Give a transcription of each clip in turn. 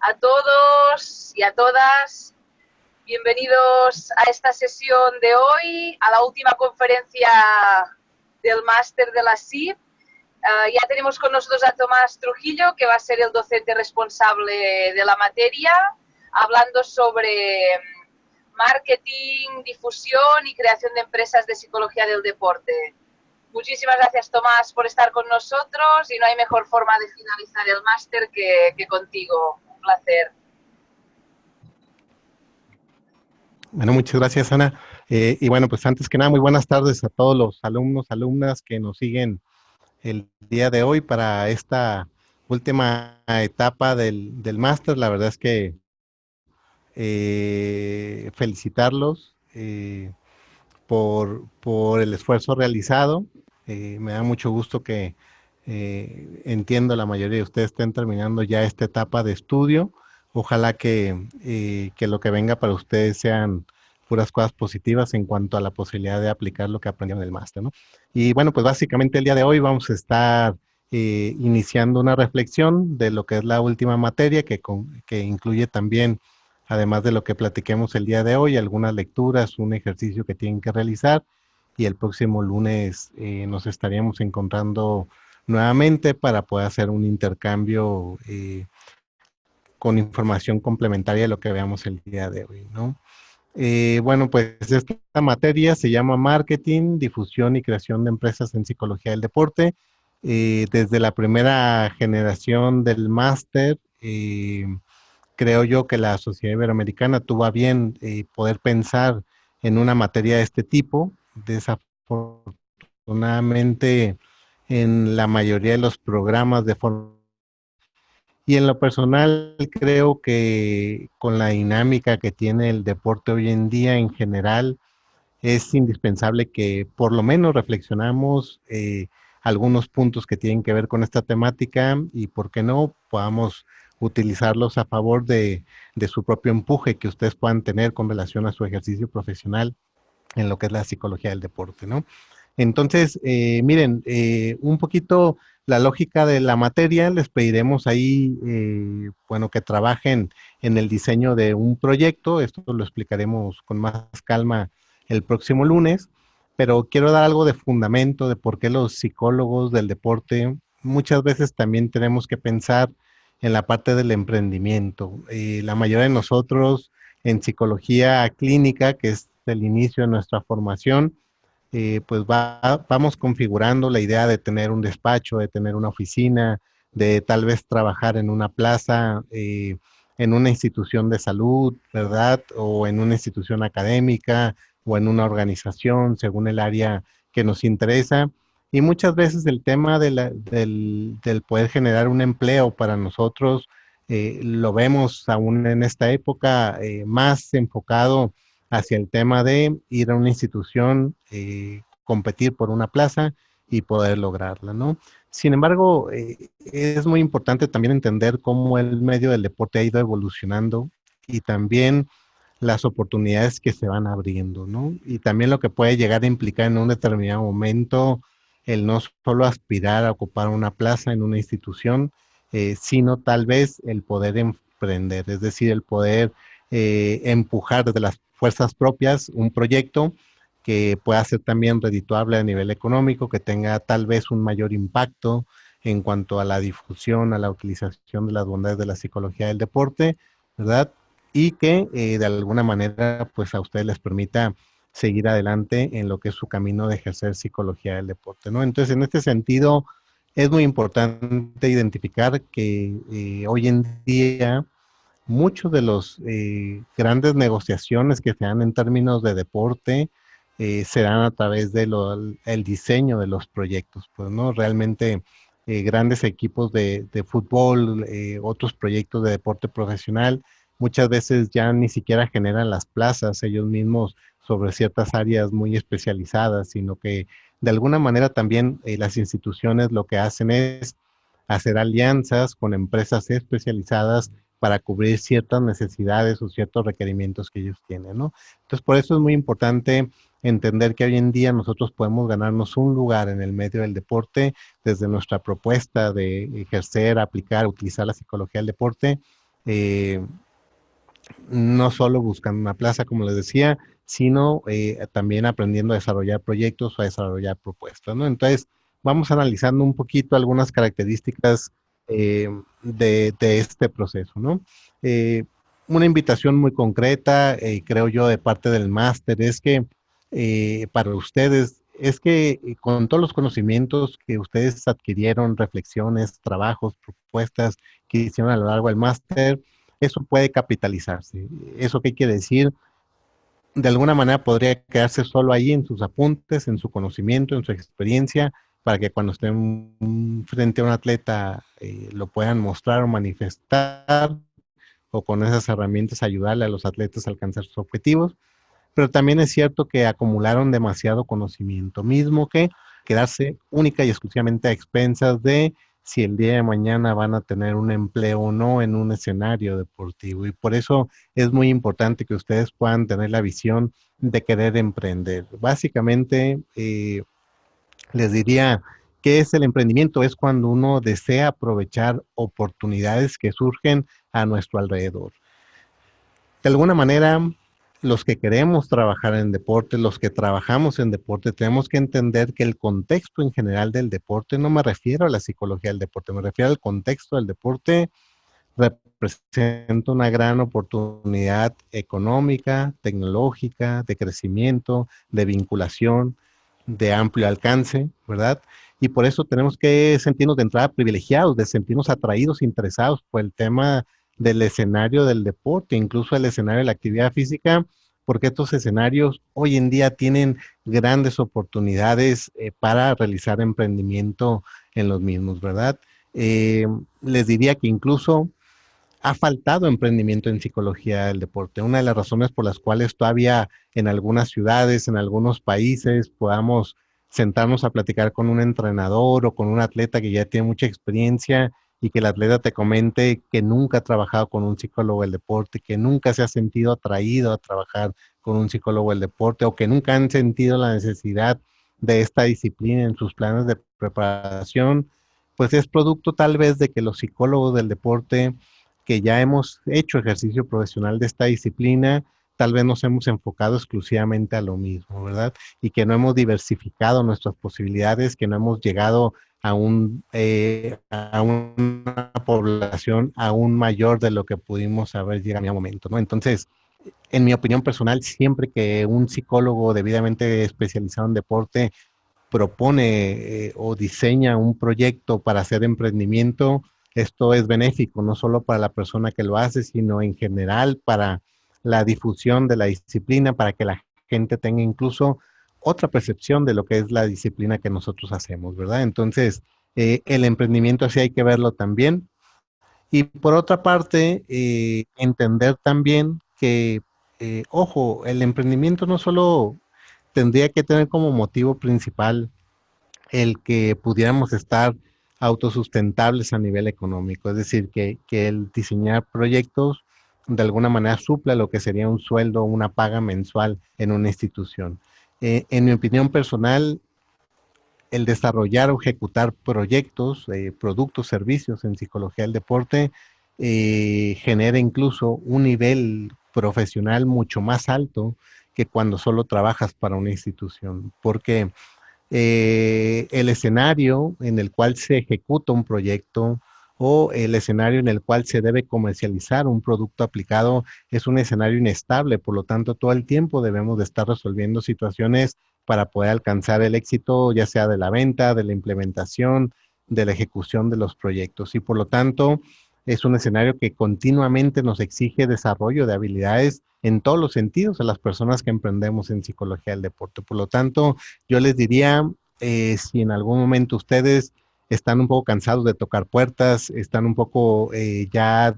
a todos y a todas. Bienvenidos a esta sesión de hoy, a la última conferencia del máster de la SIP. Ya tenemos con nosotros a Tomás Trujillo, que va a ser el docente responsable de la materia, hablando sobre marketing, difusión y creación de empresas de psicología del deporte. Muchísimas gracias, Tomás, por estar con nosotros, y no hay mejor forma de finalizar el máster que contigo. Un placer. Bueno, muchas gracias, Ana. Y bueno, pues antes que nada, muy buenas tardes a todos los alumnos, alumnas que nos siguen el día de hoy para esta última etapa del máster. La verdad es que felicitarlos por el esfuerzo realizado. Me da mucho gusto que entiendo la mayoría de ustedes estén terminando ya esta etapa de estudio. Ojalá que lo que venga para ustedes sean puras cosas positivas en cuanto a la posibilidad de aplicar lo que aprendieron en el máster, ¿no? Y bueno, pues básicamente el día de hoy vamos a estar iniciando una reflexión de lo que es la última materia que incluye también, además de lo que platiquemos el día de hoy, algunas lecturas, un ejercicio que tienen que realizar, y el próximo lunes nos estaríamos encontrando nuevamente para poder hacer un intercambio con información complementaria de lo que veamos el día de hoy, ¿no? Bueno, pues esta materia se llama Marketing, Difusión y Creación de Empresas en Psicología del Deporte. Desde la primera generación del máster, creo yo que la Sociedad Iberoamericana tuvo a bien poder pensar en una materia de este tipo. Desafortunadamente, en la mayoría de los programas de formación, y en lo personal creo que con la dinámica que tiene el deporte hoy en día en general, es indispensable que por lo menos reflexionamos algunos puntos que tienen que ver con esta temática, y por qué no podamos utilizarlos a favor de su propio empuje que ustedes puedan tener con relación a su ejercicio profesional en lo que es la psicología del deporte, ¿no? Entonces, miren, un poquito la lógica de la materia. Les pediremos ahí, bueno, que trabajen en el diseño de un proyecto. Esto lo explicaremos con más calma el próximo lunes, pero quiero dar algo de fundamento de por qué los psicólogos del deporte muchas veces también tenemos que pensar en la parte del emprendimiento. La mayoría de nosotros en psicología clínica, que es el inicio de nuestra formación, pues vamos configurando la idea de tener un despacho, de tener una oficina, de tal vez trabajar en una plaza, en una institución de salud, ¿verdad? O en una institución académica o en una organización, según el área que nos interesa. Y muchas veces el tema del poder generar un empleo para nosotros, lo vemos aún en esta época más enfocado hacia el tema de ir a una institución, competir por una plaza y poder lograrla, ¿no? Sin embargo, es muy importante también entender cómo el medio del deporte ha ido evolucionando, y también las oportunidades que se van abriendo, ¿no? Y también lo que puede llegar a implicar en un determinado momento el no solo aspirar a ocupar una plaza en una institución, sino tal vez el poder emprender, es decir, el poder empujar desde las fuerzas propias un proyecto que pueda ser también redituable a nivel económico, que tenga tal vez un mayor impacto en cuanto a la difusión, a la utilización de las bondades de la psicología del deporte, ¿verdad? Y que de alguna manera pues a ustedes les permita seguir adelante en lo que es su camino de ejercer psicología del deporte, ¿no? Entonces, en este sentido, es muy importante identificar que hoy en día muchos de los grandes negociaciones que se dan en términos de deporte se dan a través de el diseño de los proyectos, pues, ¿no? Realmente grandes equipos de fútbol, otros proyectos de deporte profesional, muchas veces ya ni siquiera generan las plazas ellos mismos sobre ciertas áreas muy especializadas, sino que de alguna manera también las instituciones lo que hacen es hacer alianzas con empresas especializadas para cubrir ciertas necesidades o ciertos requerimientos que ellos tienen, ¿no? Entonces, por eso es muy importante entender que hoy en día nosotros podemos ganarnos un lugar en el medio del deporte desde nuestra propuesta de ejercer, aplicar, utilizar la psicología del deporte, no solo buscando una plaza, como les decía, sino también aprendiendo a desarrollar proyectos o a desarrollar propuestas, ¿no? Entonces, vamos analizando un poquito algunas características de este proceso, ¿no? Eh, una invitación muy concreta, creo yo, de parte del máster es que para ustedes, es que con todos los conocimientos que ustedes adquirieron, reflexiones, trabajos, propuestas que hicieron a lo largo del máster, eso puede capitalizarse. ¿Eso qué quiere decir? De alguna manera podría quedarse solo ahí en sus apuntes, en su conocimiento, en su experiencia, para que cuando estén frente a un atleta lo puedan mostrar o manifestar, o con esas herramientas ayudarle a los atletas a alcanzar sus objetivos. Pero también es cierto que acumularon demasiado conocimiento, mismo que quedarse única y exclusivamente a expensas de si el día de mañana van a tener un empleo o no en un escenario deportivo. Y por eso es muy importante que ustedes puedan tener la visión de querer emprender. Básicamente, les diría, ¿qué es el emprendimiento? Es cuando uno desea aprovechar oportunidades que surgen a nuestro alrededor. De alguna manera, los que queremos trabajar en deporte, los que trabajamos en deporte, tenemos que entender que el contexto en general del deporte, no me refiero a la psicología del deporte, me refiero al contexto del deporte, representa una gran oportunidad económica, tecnológica, de crecimiento, de vinculación, de amplio alcance, ¿verdad? Y por eso tenemos que sentirnos de entrada privilegiados, de sentirnos atraídos, interesados por el tema del escenario del deporte, incluso el escenario de la actividad física, porque estos escenarios hoy en día tienen grandes oportunidades para realizar emprendimiento en los mismos, ¿verdad? Les diría que incluso ha faltado emprendimiento en psicología del deporte. Una de las razones por las cuales todavía en algunas ciudades, en algunos países, podamos sentarnos a platicar con un entrenador o con un atleta que ya tiene mucha experiencia y que el atleta te comente que nunca ha trabajado con un psicólogo del deporte, que nunca se ha sentido atraído a trabajar con un psicólogo del deporte o que nunca han sentido la necesidad de esta disciplina en sus planes de preparación, pues es producto tal vez de que los psicólogos del deporte que ya hemos hecho ejercicio profesional de esta disciplina, tal vez nos hemos enfocado exclusivamente a lo mismo, ¿verdad? Y que no hemos diversificado nuestras posibilidades, que no hemos llegado a una población aún mayor de lo que pudimos haber llegado en un momento, ¿no? Entonces, en mi opinión personal, siempre que un psicólogo debidamente especializado en deporte propone o diseña un proyecto para hacer emprendimiento, esto es benéfico, no solo para la persona que lo hace, sino en general para la difusión de la disciplina, para que la gente tenga incluso otra percepción de lo que es la disciplina que nosotros hacemos, ¿verdad? Entonces, el emprendimiento así hay que verlo también. Y por otra parte, entender también que, ojo, el emprendimiento no solo tendría que tener como motivo principal el que pudiéramos estar autosustentables a nivel económico, es decir, que el diseñar proyectos de alguna manera supla lo que sería un sueldo o una paga mensual en una institución. En mi opinión personal, el desarrollar o ejecutar proyectos, productos, servicios en psicología del deporte genera incluso un nivel profesional mucho más alto que cuando solo trabajas para una institución, porque el escenario en el cual se ejecuta un proyecto o el escenario en el cual se debe comercializar un producto aplicado es un escenario inestable, por lo tanto todo el tiempo debemos de estar resolviendo situaciones para poder alcanzar el éxito, ya sea de la venta, de la implementación, de la ejecución de los proyectos. Y por lo tanto, es un escenario que continuamente nos exige desarrollo de habilidades en todos los sentidos a las personas que emprendemos en psicología del deporte. Por lo tanto, yo les diría, si en algún momento ustedes están un poco cansados de tocar puertas, están un poco ya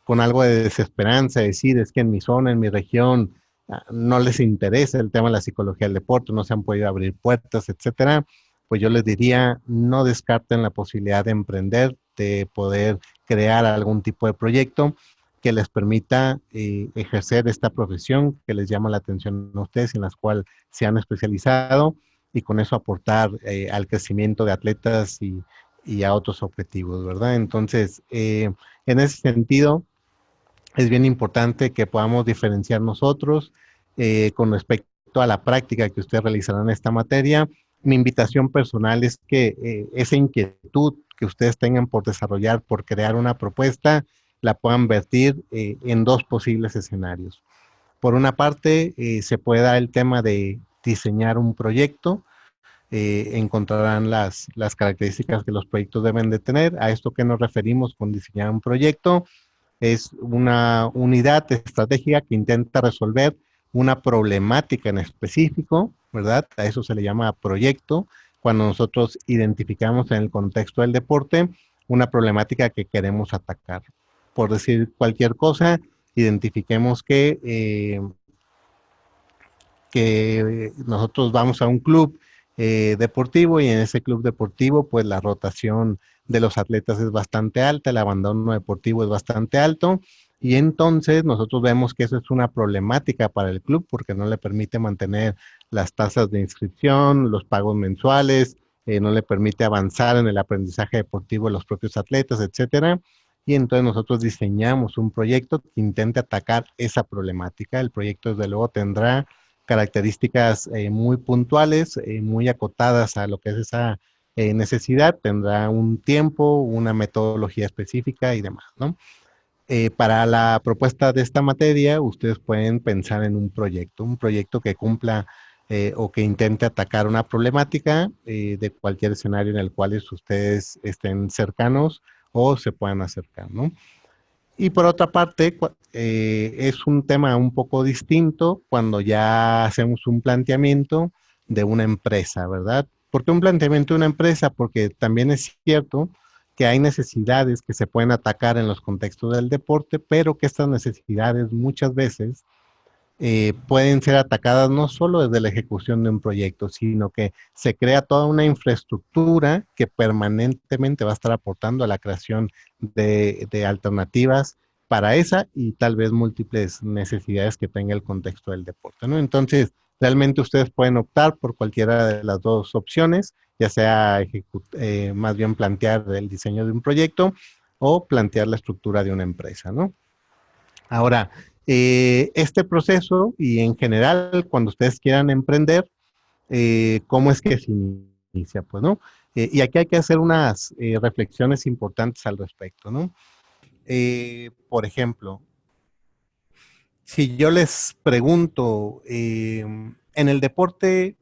con algo de desesperanza, decir, es que en mi zona, en mi región, no les interesa el tema de la psicología del deporte, no se han podido abrir puertas, etcétera, pues yo les diría, no descarten la posibilidad de emprender, de poder crear algún tipo de proyecto que les permita ejercer esta profesión que les llama la atención a ustedes, en las cuales se han especializado y con eso aportar al crecimiento de atletas y a otros objetivos, ¿verdad? Entonces, en ese sentido, es bien importante que podamos diferenciar nosotros con respecto a la práctica que ustedes realizarán en esta materia. Mi invitación personal es que esa inquietud que ustedes tengan por desarrollar, por crear una propuesta, la puedan vertir en dos posibles escenarios. Por una parte, se puede dar el tema de diseñar un proyecto, encontrarán las características que los proyectos deben de tener. A esto que nos referimos con diseñar un proyecto es una unidad estratégica que intenta resolver una problemática en específico, ¿verdad? A eso se le llama proyecto, cuando nosotros identificamos en el contexto del deporte una problemática que queremos atacar. Por decir cualquier cosa, identifiquemos que nosotros vamos a un club deportivo y en ese club deportivo pues la rotación de los atletas es bastante alta, el abandono deportivo es bastante alto y entonces nosotros vemos que eso es una problemática para el club porque no le permite mantener las tasas de inscripción, los pagos mensuales, no le permite avanzar en el aprendizaje deportivo de los propios atletas, etcétera. Y entonces nosotros diseñamos un proyecto que intente atacar esa problemática. El proyecto desde luego tendrá características muy puntuales, muy acotadas a lo que es esa necesidad, tendrá un tiempo, una metodología específica y demás, ¿no? Para la propuesta de esta materia, ustedes pueden pensar en un proyecto que cumpla o que intente atacar una problemática de cualquier escenario en el cual ustedes estén cercanos o se puedan acercar, ¿no? Y por otra parte, es un tema un poco distinto cuando ya hacemos un planteamiento de una empresa, ¿verdad? ¿Por qué un planteamiento de una empresa? Porque también es cierto que hay necesidades que se pueden atacar en los contextos del deporte, pero que estas necesidades muchas veces pueden ser atacadas no solo desde la ejecución de un proyecto, sino que se crea toda una infraestructura que permanentemente va a estar aportando a la creación de alternativas para esa y tal vez múltiples necesidades que tenga el contexto del deporte, ¿no? Entonces, realmente ustedes pueden optar por cualquiera de las dos opciones, ya sea más bien plantear el diseño de un proyecto o plantear la estructura de una empresa, ¿no? Ahora, este proceso y en general cuando ustedes quieran emprender, ¿cómo es que se inicia? Pues, ¿no? Y aquí hay que hacer unas reflexiones importantes al respecto, ¿no? Por ejemplo, si yo les pregunto, en el deporte,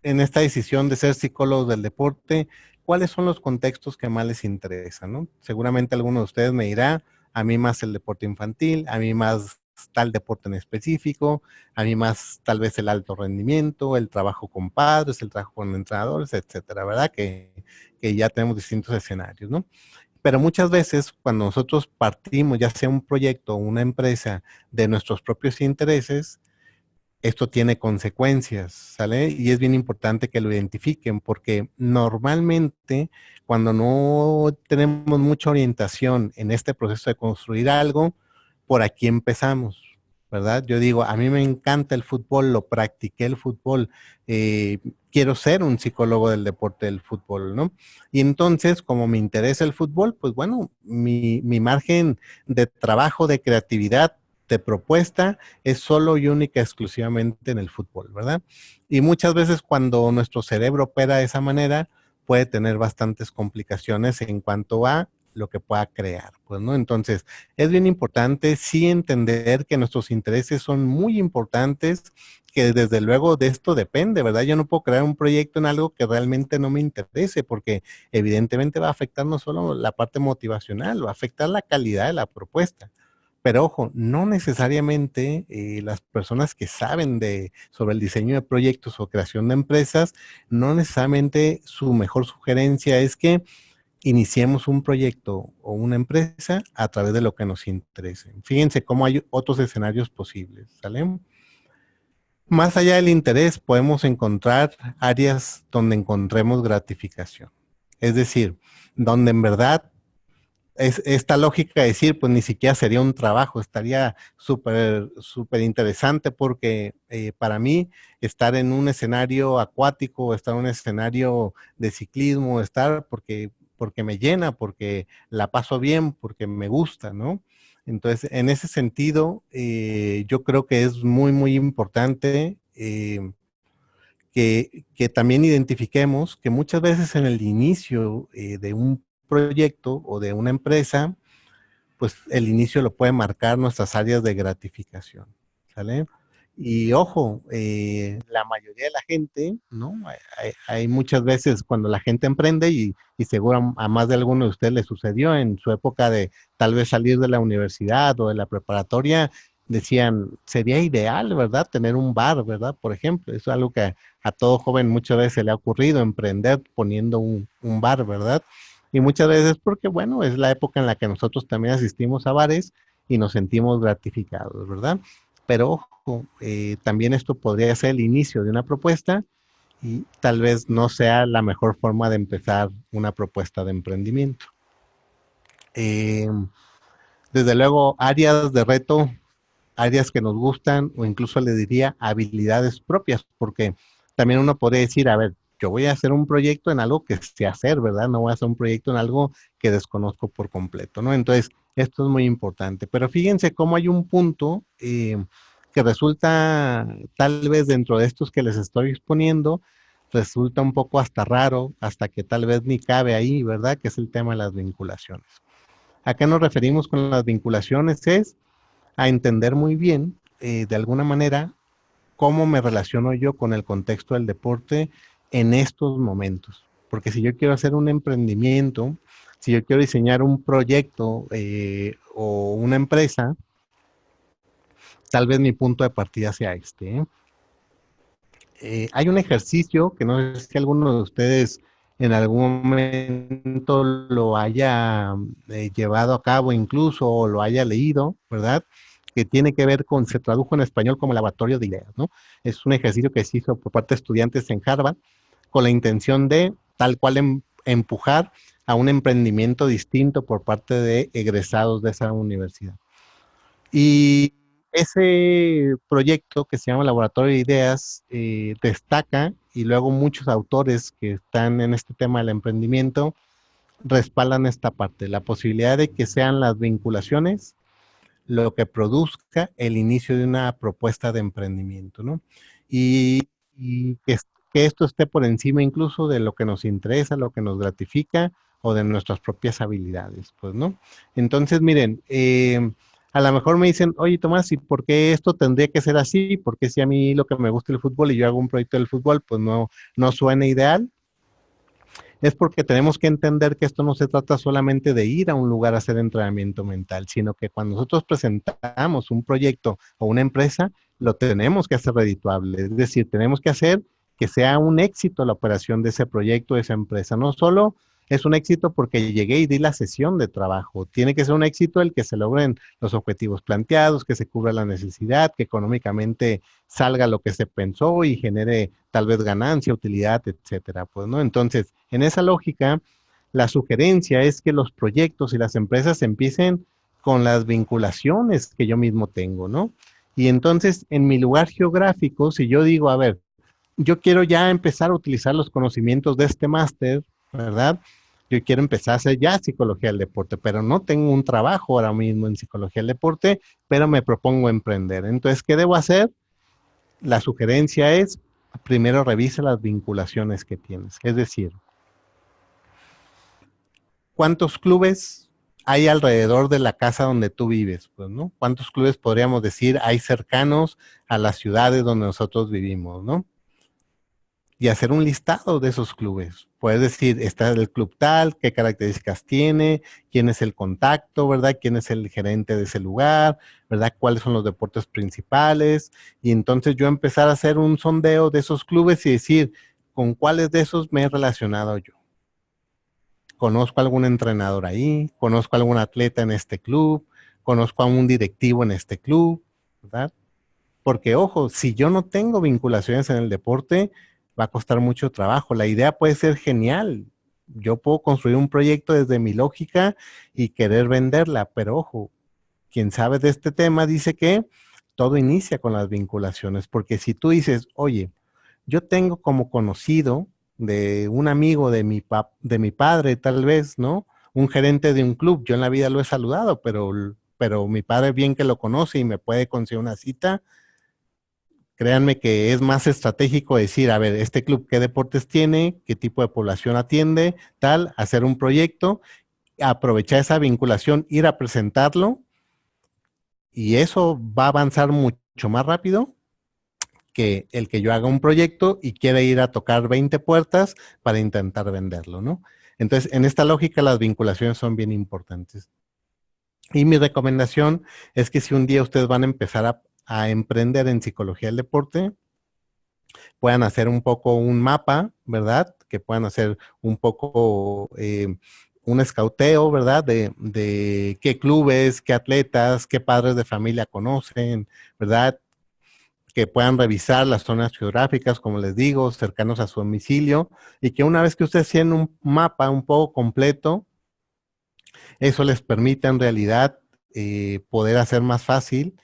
en esta decisión de ser psicólogos del deporte, ¿cuáles son los contextos que más les interesan, no? Seguramente alguno de ustedes me dirá, a mí más el deporte infantil, a mí más tal deporte en específico, a mí más tal vez el alto rendimiento, el trabajo con padres, el trabajo con entrenadores, etcétera, ¿verdad? Que ya tenemos distintos escenarios, ¿no? Pero muchas veces cuando nosotros partimos, ya sea un proyecto o una empresa, de nuestros propios intereses, esto tiene consecuencias, ¿sale? Y es bien importante que lo identifiquen porque normalmente cuando no tenemos mucha orientación en este proceso de construir algo, por aquí empezamos, ¿verdad? Yo digo, a mí me encanta el fútbol, lo practiqué el fútbol, quiero ser un psicólogo del deporte del fútbol, ¿no? Y entonces, como me interesa el fútbol, pues bueno, mi margen de trabajo, de creatividad, de propuesta, es solo y única exclusivamente en el fútbol, ¿verdad? Y muchas veces cuando nuestro cerebro opera de esa manera, puede tener bastantes complicaciones en cuanto a lo que pueda crear, pues, ¿no? Entonces, es bien importante sí entender que nuestros intereses son muy importantes, que desde luego de esto depende, ¿verdad? Yo no puedo crear un proyecto en algo que realmente no me interese, porque evidentemente va a afectar no solo la parte motivacional, va a afectar la calidad de la propuesta. Pero ojo, no necesariamente las personas que saben sobre el diseño de proyectos o creación de empresas, no necesariamente su mejor sugerencia es que iniciemos un proyecto o una empresa a través de lo que nos interese. Fíjense cómo hay otros escenarios posibles, ¿sale? Más allá del interés, podemos encontrar áreas donde encontremos gratificación. Es decir, donde en verdad es esta lógica de decir, pues ni siquiera sería un trabajo, estaría súper interesante porque para mí estar en un escenario acuático, estar en un escenario de ciclismo, estar porque me llena, porque la paso bien, porque me gusta, ¿no? Entonces, en ese sentido, yo creo que es muy, muy importante que también identifiquemos que muchas veces en el inicio de un proyecto o de una empresa, pues el inicio lo puede marcar nuestras áreas de gratificación, ¿sale? Y ojo, la mayoría de la gente, ¿no? Hay muchas veces cuando la gente emprende y seguro a más de alguno de ustedes le sucedió en su época de tal vez salir de la universidad o de la preparatoria, decían, sería ideal, ¿verdad? Tener un bar, ¿verdad? Por ejemplo, eso es algo que a todo joven muchas veces se le ha ocurrido, emprender poniendo un bar, ¿verdad? Y muchas veces porque, bueno, es la época en la que nosotros también asistimos a bares y nos sentimos gratificados, ¿verdad? Pero ojo, también esto podría ser el inicio de una propuesta y tal vez no sea la mejor forma de empezar una propuesta de emprendimiento. Eh, Desde luego, áreas de reto, áreas que nos gustan o incluso le diría habilidades propias, porque también uno podría decir, a ver, yo voy a hacer un proyecto en algo que sé hacer, ¿verdad? No voy a hacer un proyecto en algo que desconozco por completo, ¿no? Entonces, esto es muy importante. Pero fíjense cómo hay un punto que resulta, tal vez dentro de estos que les estoy exponiendo, resulta un poco hasta raro, hasta que tal vez ni cabe ahí, ¿verdad? Que es el tema de las vinculaciones. ¿A qué nos referimos con las vinculaciones? Es a entender muy bien, de alguna manera, cómo me relaciono yo con el contexto del deporte en estos momentos. Porque si yo quiero hacer un emprendimiento, si yo quiero diseñar un proyecto o una empresa, tal vez mi punto de partida sea este. Hay un ejercicio que no sé si alguno de ustedes en algún momento lo haya llevado a cabo incluso o lo haya leído, ¿verdad? Que tiene que ver con, se tradujo en español como laboratorio de ideas, ¿no? Es un ejercicio que se hizo por parte de estudiantes en Harvard con la intención de tal cual empujar a un emprendimiento distinto por parte de egresados de esa universidad. Y ese proyecto que se llama Laboratorio de Ideas destaca, y luego muchos autores que están en este tema del emprendimiento respaldan esta parte, la posibilidad de que sean las vinculaciones lo que produzca el inicio de una propuesta de emprendimiento, ¿no? Y que esto esté por encima incluso de lo que nos interesa, lo que nos gratifica o de nuestras propias habilidades, pues, ¿no? Entonces, miren, a lo mejor me dicen, oye, Tomás, ¿y por qué esto tendría que ser así? Porque si a mí lo que me gusta el fútbol y yo hago un proyecto del fútbol, pues no suena ideal. Es porque tenemos que entender que esto no se trata solamente de ir a un lugar a hacer entrenamiento mental, sino que cuando nosotros presentamos un proyecto o una empresa, lo tenemos que hacer redituable. Es decir, tenemos que hacer que sea un éxito la operación de ese proyecto, de esa empresa. No solo es un éxito porque llegué y di la sesión de trabajo. Tiene que ser un éxito el que se logren los objetivos planteados, que se cubra la necesidad, que económicamente salga lo que se pensó y genere tal vez ganancia, utilidad, etcétera. Pues, ¿no? Entonces, en esa lógica, la sugerencia es que los proyectos y las empresas empiecen con las vinculaciones que yo mismo tengo, ¿no? Y entonces, en mi lugar geográfico, si yo digo, a ver, yo quiero ya empezar a utilizar los conocimientos de este máster, ¿verdad? Yo quiero empezar a hacer ya psicología del deporte, pero no tengo un trabajo ahora mismo en psicología del deporte, pero me propongo emprender. Entonces, ¿qué debo hacer? La sugerencia es, primero revisa las vinculaciones que tienes. Es decir, ¿cuántos clubes hay alrededor de la casa donde tú vives? Pues, ¿no? ¿Cuántos clubes podríamos decir hay cercanos a las ciudades donde nosotros vivimos, ¿no? Y hacer un listado de esos clubes. Puedes decir, está el club tal, qué características tiene, quién es el contacto, ¿verdad? ¿Quién es el gerente de ese lugar, ¿verdad? ¿Cuáles son los deportes principales? Y entonces yo empezar a hacer un sondeo de esos clubes y decir, ¿con cuáles de esos me he relacionado yo? ¿Conozco algún entrenador ahí? ¿Conozco algún atleta en este club? ¿Conozco a un directivo en este club? ¿Verdad? Porque, ojo, si yo no tengo vinculaciones en el deporte, va a costar mucho trabajo. La idea puede ser genial. Yo puedo construir un proyecto desde mi lógica y querer venderla, pero ojo, quien sabe de este tema dice que todo inicia con las vinculaciones, porque si tú dices, oye, yo tengo como conocido de un amigo de mi padre, tal vez, ¿no? Un gerente de un club, yo en la vida lo he saludado, pero mi padre bien que lo conoce y me puede conseguir una cita. Créanme que es más estratégico decir, a ver, este club qué deportes tiene, qué tipo de población atiende, tal, hacer un proyecto, aprovechar esa vinculación, ir a presentarlo y eso va a avanzar mucho más rápido que el que yo haga un proyecto y quiera ir a tocar 20 puertas para intentar venderlo, ¿no? Entonces, en esta lógica, las vinculaciones son bien importantes. Y mi recomendación es que si un día ustedes van a empezar a emprender en psicología del deporte, puedan hacer un poco un mapa, ¿verdad? Que puedan hacer un poco un escauteo, ¿verdad? De qué clubes, qué atletas, qué padres de familia conocen, ¿verdad? Que puedan revisar las zonas geográficas, como les digo, cercanos a su domicilio, y que una vez que ustedes tienen un mapa un poco completo, eso les permite en realidad poder hacer más fácil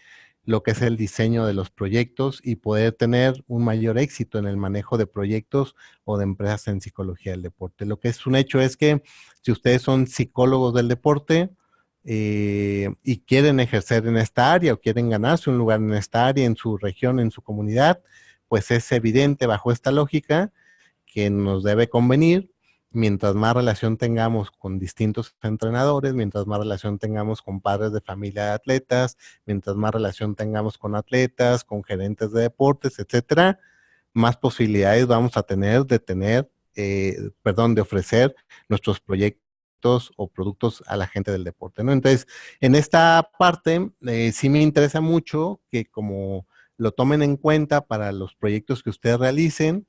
lo que es el diseño de los proyectos y poder tener un mayor éxito en el manejo de proyectos o de empresas en psicología del deporte. Lo que es un hecho es que si ustedes son psicólogos del deporte y quieren ejercer en esta área o quieren ganarse un lugar en esta área, en su región, en su comunidad, pues es evidente bajo esta lógica que nos debe convenir. Mientras más relación tengamos con distintos entrenadores, mientras más relación tengamos con padres de familia de atletas, mientras más relación tengamos con atletas, con gerentes de deportes, etcétera, más posibilidades vamos a tener de de ofrecer nuestros proyectos o productos a la gente del deporte, ¿no? Entonces, en esta parte, sí me interesa mucho que como lo tomen en cuenta para los proyectos que ustedes realicen,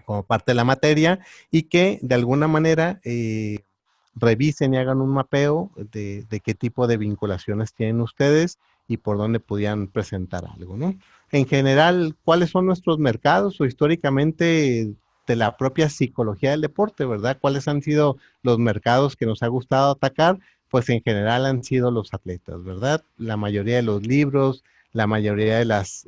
como parte de la materia y que de alguna manera revisen y hagan un mapeo de qué tipo de vinculaciones tienen ustedes y por dónde podían presentar algo, ¿no? En general, ¿cuáles son nuestros mercados o históricamente de la propia psicología del deporte, ¿verdad? ¿Cuáles han sido los mercados que nos ha gustado atacar? Pues en general han sido los atletas, ¿verdad? La mayoría de los libros, la mayoría de las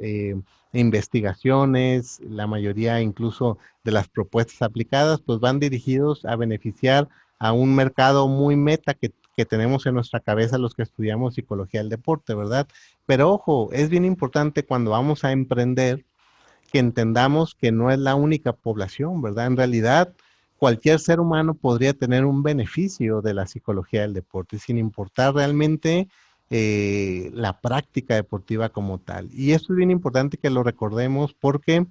investigaciones, la mayoría incluso de las propuestas aplicadas, pues van dirigidos a beneficiar a un mercado muy meta que tenemos en nuestra cabeza los que estudiamos psicología del deporte, ¿verdad? Pero ojo, es bien importante cuando vamos a emprender que entendamos que no es la única población, ¿verdad? En realidad, cualquier ser humano podría tener un beneficio de la psicología del deporte, sin importar realmente la práctica deportiva como tal. Y esto es bien importante que lo recordemos porque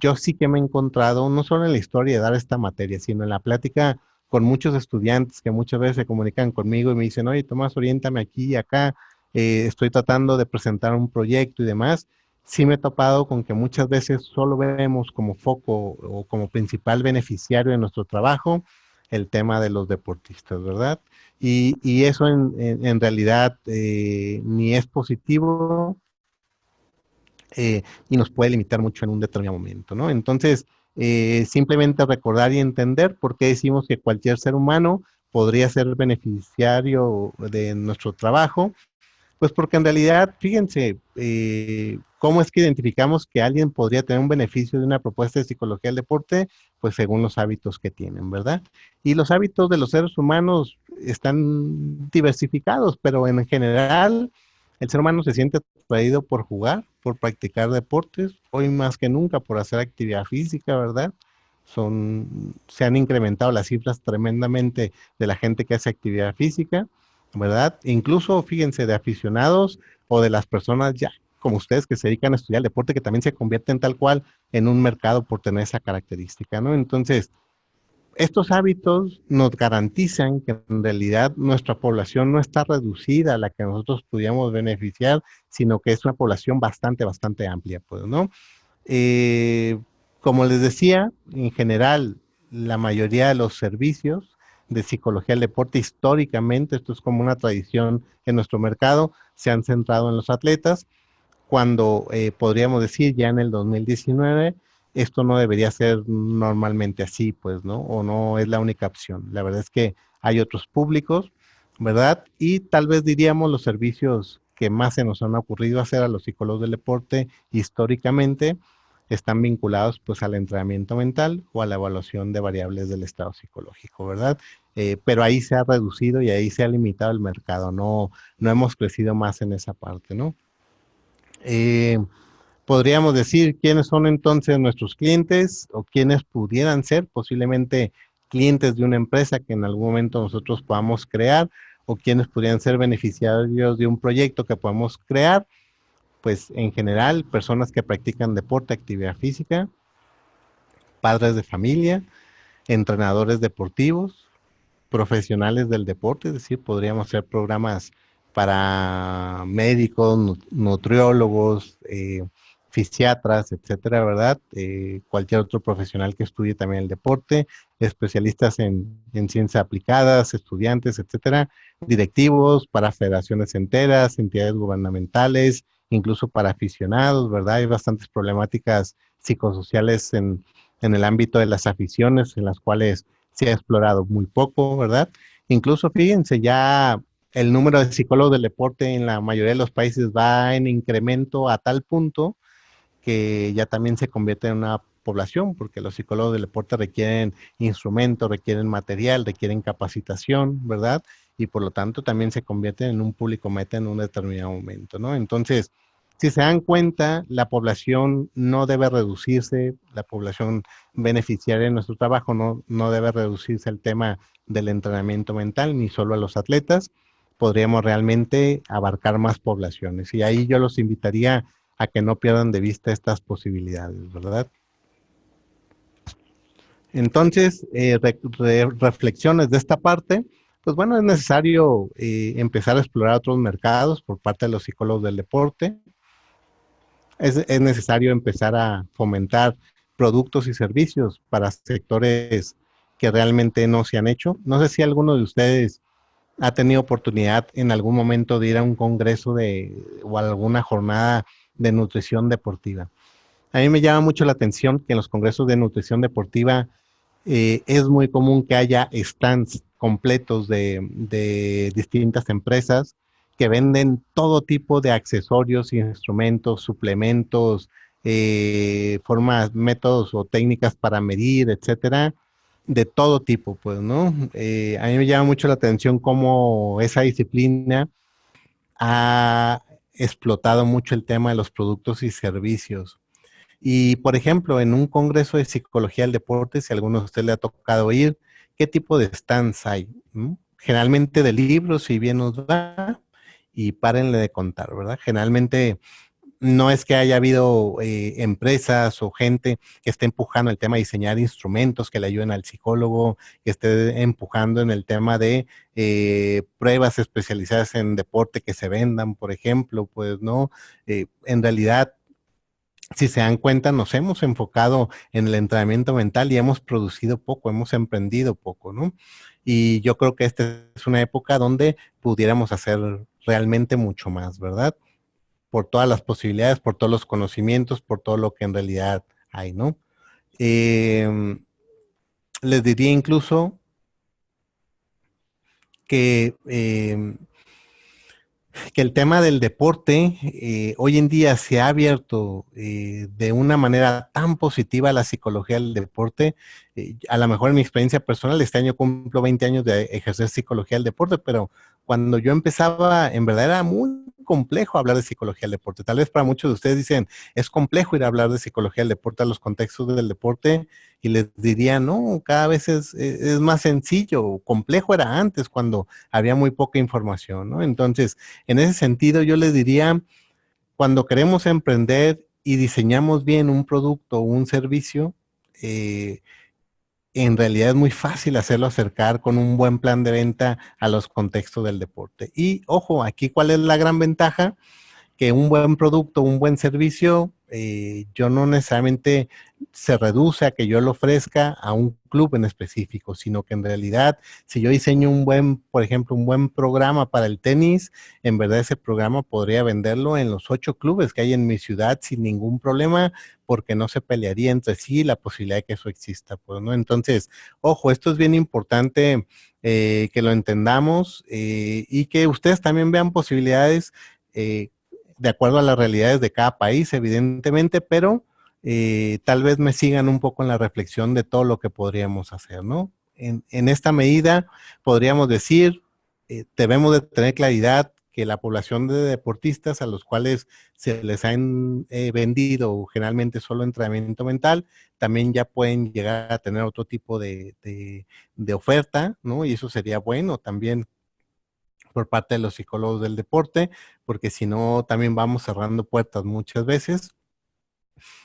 yo sí que me he encontrado, no solo en la historia de dar esta materia, sino en la plática con muchos estudiantes que muchas veces se comunican conmigo y me dicen, oye, Tomás, oriéntame aquí y acá, estoy tratando de presentar un proyecto y demás. Sí me he topado con que muchas veces solo vemos como foco o como principal beneficiario de nuestro trabajo el tema de los deportistas, ¿verdad? Y eso en realidad ni es positivo y nos puede limitar mucho en un determinado momento, ¿no? Entonces, simplemente recordar y entender por qué decimos que cualquier ser humano podría ser beneficiario de nuestro trabajo, pues porque en realidad, fíjense, ¿cómo es que identificamos que alguien podría tener un beneficio de una propuesta de psicología del deporte? Pues según los hábitos que tienen, ¿verdad? Y los hábitos de los seres humanos están diversificados, pero en general el ser humano se siente atraído por jugar, por practicar deportes, hoy más que nunca por hacer actividad física, ¿verdad? Se han incrementado las cifras tremendamente de la gente que hace actividad física, ¿verdad? Incluso, fíjense, de aficionados o de las personas ya como ustedes que se dedican a estudiar el deporte, que también se convierten tal cual en un mercado por tener esa característica, ¿no? Entonces, estos hábitos nos garantizan que en realidad nuestra población no está reducida a la que nosotros pudiéramos beneficiar, sino que es una población bastante amplia, pues, ¿no? Eh, Como les decía, en general, la mayoría de los servicios de psicología del deporte históricamente, esto es como una tradición en nuestro mercado, se han centrado en los atletas, cuando podríamos decir ya en el 2019, esto no debería ser normalmente así, pues, ¿no? O no es la única opción. La verdad es que hay otros públicos, ¿verdad? Y tal vez diríamos los servicios que más se nos han ocurrido hacer a los psicólogos del deporte históricamente están vinculados pues al entrenamiento mental o a la evaluación de variables del estado psicológico, ¿verdad? Pero ahí se ha reducido y ahí se ha limitado el mercado, no hemos crecido más en esa parte, ¿no? Eh, Podríamos decir quiénes son entonces nuestros clientes o quiénes pudieran ser posiblemente clientes de una empresa que en algún momento nosotros podamos crear o quienes podrían ser beneficiarios de un proyecto que podamos crear. Pues en general, personas que practican deporte, actividad física, padres de familia, entrenadores deportivos, profesionales del deporte, es decir, podríamos hacer programas para médicos, nutriólogos, fisiatras, etcétera, ¿verdad? Cualquier otro profesional que estudie también el deporte, especialistas en ciencias aplicadas, estudiantes, etcétera, directivos, para federaciones enteras, entidades gubernamentales, incluso para aficionados, ¿verdad? Hay bastantes problemáticas psicosociales en el ámbito de las aficiones, en las cuales se ha explorado muy poco, ¿verdad? Incluso, fíjense, ya el número de psicólogos del deporte en la mayoría de los países va en incremento a tal punto que ya también se convierte en una población, porque los psicólogos del deporte requieren instrumentos, requieren material, requieren capacitación, ¿verdad? Y por lo tanto también se convierten en un público meta en un determinado momento, ¿no? Entonces, si se dan cuenta, la población no debe reducirse, la población beneficiaria de nuestro trabajo no debe reducirse al tema del entrenamiento mental, ni solo a los atletas, podríamos realmente abarcar más poblaciones. Y ahí yo los invitaría a que no pierdan de vista estas posibilidades, ¿verdad? Entonces, reflexiones de esta parte, pues bueno, es necesario empezar a explorar otros mercados por parte de los psicólogos del deporte. Es necesario empezar a fomentar productos y servicios para sectores que realmente no se han hecho. No sé si alguno de ustedes ha tenido oportunidad en algún momento de ir a un congreso o a alguna jornada de nutrición deportiva. A mí me llama mucho la atención que en los congresos de nutrición deportiva es muy común que haya stands completos de distintas empresas que venden todo tipo de accesorios, instrumentos, suplementos, formas, métodos o técnicas para medir, etcétera, de todo tipo, pues, ¿no? A mí me llama mucho la atención cómo esa disciplina ha explotado mucho el tema de los productos y servicios. Y, por ejemplo, en un congreso de psicología del deporte, si a alguno de ustedes le ha tocado ir, ¿qué tipo de stands hay? ¿Mm? Generalmente de libros, si bien nos va, y párenle de contar, ¿verdad? Generalmente no es que haya habido empresas o gente que esté empujando el tema de diseñar instrumentos que le ayuden al psicólogo, que esté empujando en el tema de pruebas especializadas en deporte que se vendan, por ejemplo, pues no. En realidad, si se dan cuenta, nos hemos enfocado en el entrenamiento mental y hemos producido poco, hemos emprendido poco, ¿no? Y yo creo que esta es una época donde pudiéramos hacer realmente mucho más, ¿verdad? Por todas las posibilidades, por todos los conocimientos, por todo lo que en realidad hay, ¿no? Eh, Les diría incluso que que el tema del deporte hoy en día se ha abierto de una manera tan positiva a la psicología del deporte. A lo mejor en mi experiencia personal, este año cumplo 20 años de ejercer psicología del deporte, pero cuando yo empezaba, en verdad era muy complejo hablar de psicología del deporte. Tal vez para muchos de ustedes dicen, es complejo ir a hablar de psicología del deporte a los contextos del deporte, y les diría, no, cada vez es más sencillo. Complejo era antes, cuando había muy poca información, ¿no? Entonces, en ese sentido, yo les diría, cuando queremos emprender y diseñamos bien un producto o un servicio, eh, en realidad es muy fácil hacerlo acercar con un buen plan de venta a los contextos del deporte. Y ojo, aquí cuál es la gran ventaja, que un buen producto, un buen servicio, yo no necesariamente se reduce a que yo lo ofrezca a un club en específico, sino que en realidad, si yo diseño un buen, por ejemplo, un buen programa para el tenis, en verdad ese programa podría venderlo en los 8 clubes que hay en mi ciudad sin ningún problema, porque no se pelearía entre sí la posibilidad de que eso exista, pues, ¿no? Entonces, ojo, esto es bien importante que lo entendamos y que ustedes también vean posibilidades de acuerdo a las realidades de cada país, evidentemente, pero tal vez me sigan un poco en la reflexión de todo lo que podríamos hacer, ¿no? En esta medida podríamos decir, debemos de tener claridad que la población de deportistas a los cuales se les han vendido generalmente solo entrenamiento mental, también ya pueden llegar a tener otro tipo de oferta, ¿no? Y eso sería bueno también por parte de los psicólogos del deporte, porque si no, también vamos cerrando puertas muchas veces.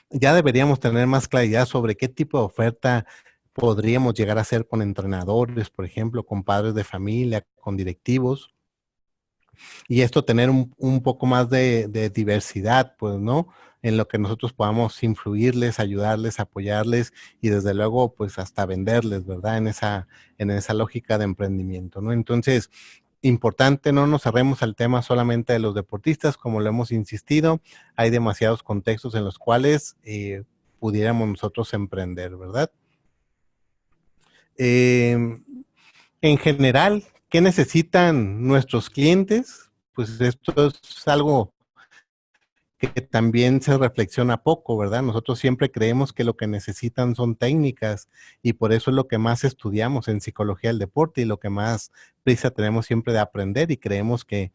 Ya deberíamos tener más claridad sobre qué tipo de oferta podríamos llegar a hacer con entrenadores, por ejemplo, con padres de familia, con directivos, y esto tener un poco más de diversidad, pues, ¿no? En lo que nosotros podamos influirles, ayudarles, apoyarles y desde luego, pues, hasta venderles, ¿verdad? En esa lógica de emprendimiento, ¿no? Entonces, importante, no nos cerremos al tema solamente de los deportistas, como lo hemos insistido, hay demasiados contextos en los cuales pudiéramos nosotros emprender, ¿verdad? Eh, en general, ¿qué necesitan nuestros clientes? Pues esto es algo que también se reflexiona poco, ¿verdad? Nosotros siempre creemos que lo que necesitan son técnicas y por eso es lo que más estudiamos en psicología del deporte y lo que más prisa tenemos siempre de aprender y creemos que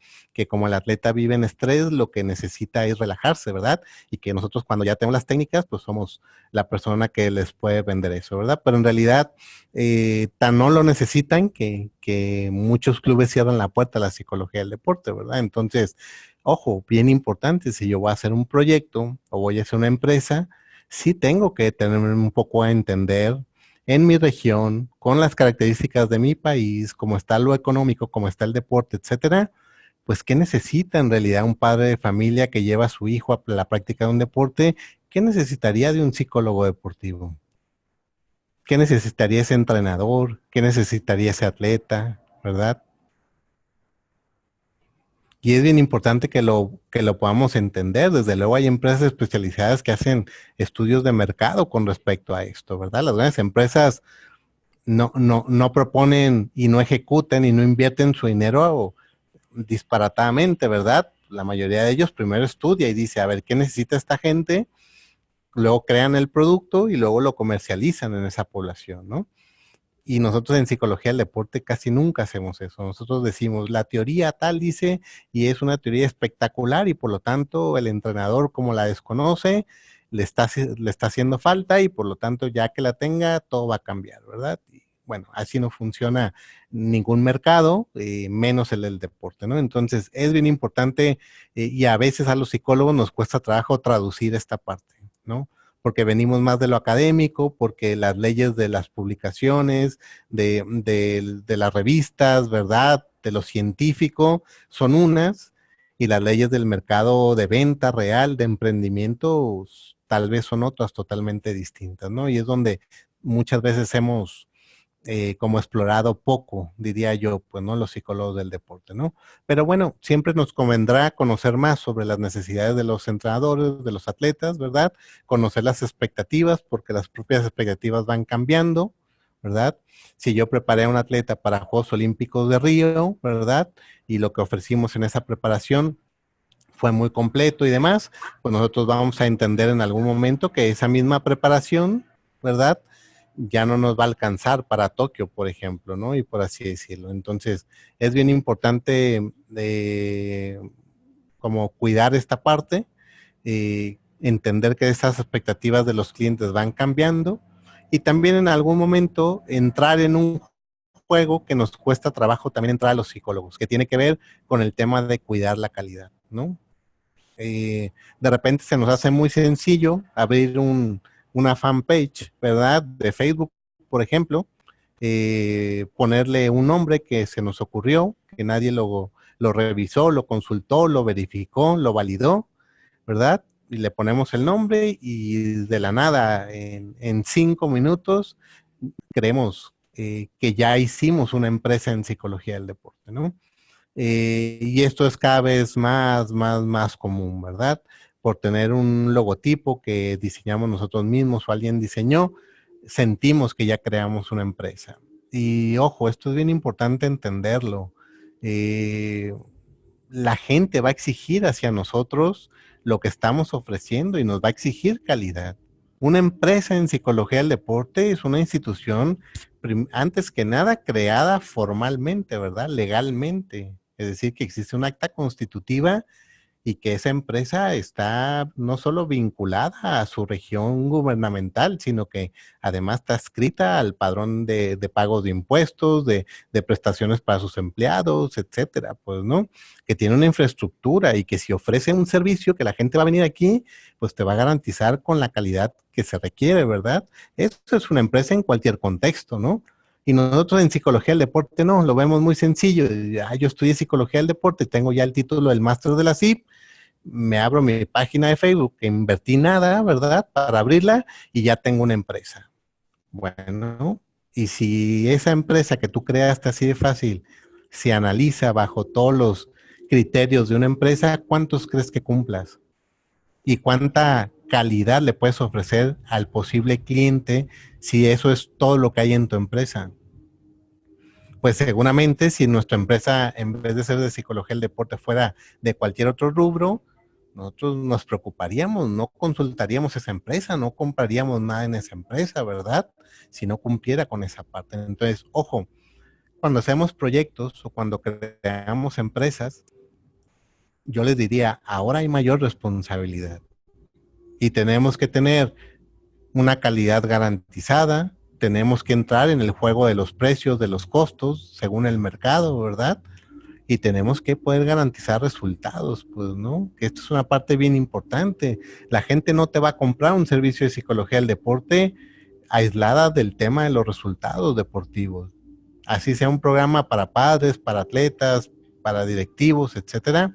como el atleta vive en estrés, lo que necesita es relajarse, ¿verdad? Y que nosotros cuando ya tenemos las técnicas, pues somos la persona que les puede vender eso, ¿verdad? Pero en realidad tan no lo necesitan que muchos clubes cierran la puerta a la psicología del deporte, ¿verdad? Entonces, ojo, bien importante, si yo voy a hacer un proyecto o voy a hacer una empresa, sí tengo que tener un poco a entender en mi región, con las características de mi país, cómo está lo económico, cómo está el deporte, etcétera, pues qué necesita en realidad un padre de familia que lleva a su hijo a la práctica de un deporte, qué necesitaría de un psicólogo deportivo, qué necesitaría ese entrenador, qué necesitaría ese atleta, ¿verdad? Y es bien importante que lo podamos entender. Desde luego hay empresas especializadas que hacen estudios de mercado con respecto a esto, ¿verdad? Las grandes empresas no proponen y no ejecutan y no invierten su dinero disparatadamente, ¿verdad? La mayoría de ellos primero estudia y dice, a ver, ¿qué necesita esta gente? Luego crean el producto y luego lo comercializan en esa población, ¿no? Y nosotros en psicología del deporte casi nunca hacemos eso. Nosotros decimos, la teoría tal dice, y es una teoría espectacular y por lo tanto el entrenador como la desconoce, le está haciendo falta y por lo tanto ya que la tenga, todo va a cambiar, ¿verdad? Y bueno, así no funciona ningún mercado, menos el del deporte, ¿no? Entonces es bien importante y a veces a los psicólogos nos cuesta trabajo traducir esta parte, ¿no? Porque venimos más de lo académico, porque las leyes de las publicaciones, de las revistas, ¿verdad? De lo científico son unas, y las leyes del mercado de venta real, de emprendimiento, tal vez son otras totalmente distintas, ¿no? Y es donde muchas veces hemos como explorado poco, diría yo, pues, ¿no? Los psicólogos del deporte, ¿no? Pero bueno, siempre nos convendrá conocer más sobre las necesidades de los entrenadores, de los atletas, ¿verdad? Conocer las expectativas, porque las propias expectativas van cambiando, ¿verdad? Si yo preparé a un atleta para Juegos Olímpicos de Río, ¿verdad? Y lo que ofrecimos en esa preparación fue muy completo y demás, pues nosotros vamos a entender en algún momento que esa misma preparación, ¿verdad? Ya no nos va a alcanzar para Tokio, por ejemplo, ¿no? Y por así decirlo. Entonces, es bien importante como cuidar esta parte, entender que esas expectativas de los clientes van cambiando y también en algún momento entrar en un juego que nos cuesta trabajo también entrar a los psicólogos, que tiene que ver con el tema de cuidar la calidad, ¿no? De repente se nos hace muy sencillo abrir una fanpage, ¿verdad? De Facebook, por ejemplo, ponerle un nombre que se nos ocurrió, que nadie lo revisó, lo consultó, lo verificó, lo validó, ¿verdad? Y le ponemos el nombre y de la nada, en 5 minutos, creemos que ya hicimos una empresa en psicología del deporte, ¿no? Y esto es cada vez más común, ¿verdad? Por tener un logotipo que diseñamos nosotros mismos o alguien diseñó, sentimos que ya creamos una empresa. Y ojo, esto es bien importante entenderlo. Eh, la gente va a exigir hacia nosotros lo que estamos ofreciendo y nos va a exigir calidad. Una empresa en psicología del deporte es una institución, antes que nada, creada formalmente, ¿verdad? Legalmente. Es decir, que existe un acta constitutiva y que esa empresa está no solo vinculada a su región gubernamental, sino que además está adscrita al padrón de pagos de impuestos, de prestaciones para sus empleados, etcétera, pues, ¿no? Que tiene una infraestructura y que si ofrece un servicio que la gente va a venir aquí, pues te va a garantizar con la calidad que se requiere, ¿verdad? Eso es una empresa en cualquier contexto, ¿no? Y nosotros en psicología del deporte no, lo vemos muy sencillo. Yo estudié psicología del deporte, tengo ya el título del máster de la CIP, me abro mi página de Facebook, que invertí nada, ¿verdad? Para abrirla y ya tengo una empresa. Bueno, y si esa empresa que tú creaste así de fácil se analiza bajo todos los criterios de una empresa, ¿cuántos crees que cumplas? ¿Y cuánta calidad le puedes ofrecer al posible cliente si eso es todo lo que hay en tu empresa? Pues seguramente si nuestra empresa, en vez de ser de psicología del deporte, fuera de cualquier otro rubro, nosotros nos preocuparíamos, no consultaríamos esa empresa, no compraríamos nada en esa empresa, ¿verdad? Si no cumpliera con esa parte. Entonces, ojo, cuando hacemos proyectos o cuando creamos empresas, yo les diría, ahora hay mayor responsabilidad y tenemos que tener una calidad garantizada, tenemos que entrar en el juego de los precios, de los costos, según el mercado, ¿verdad? Y tenemos que poder garantizar resultados, pues, ¿no? Que esto es una parte bien importante. La gente no te va a comprar un servicio de psicología del deporte aislada del tema de los resultados deportivos. Así sea un programa para padres, para atletas, para directivos, etcétera.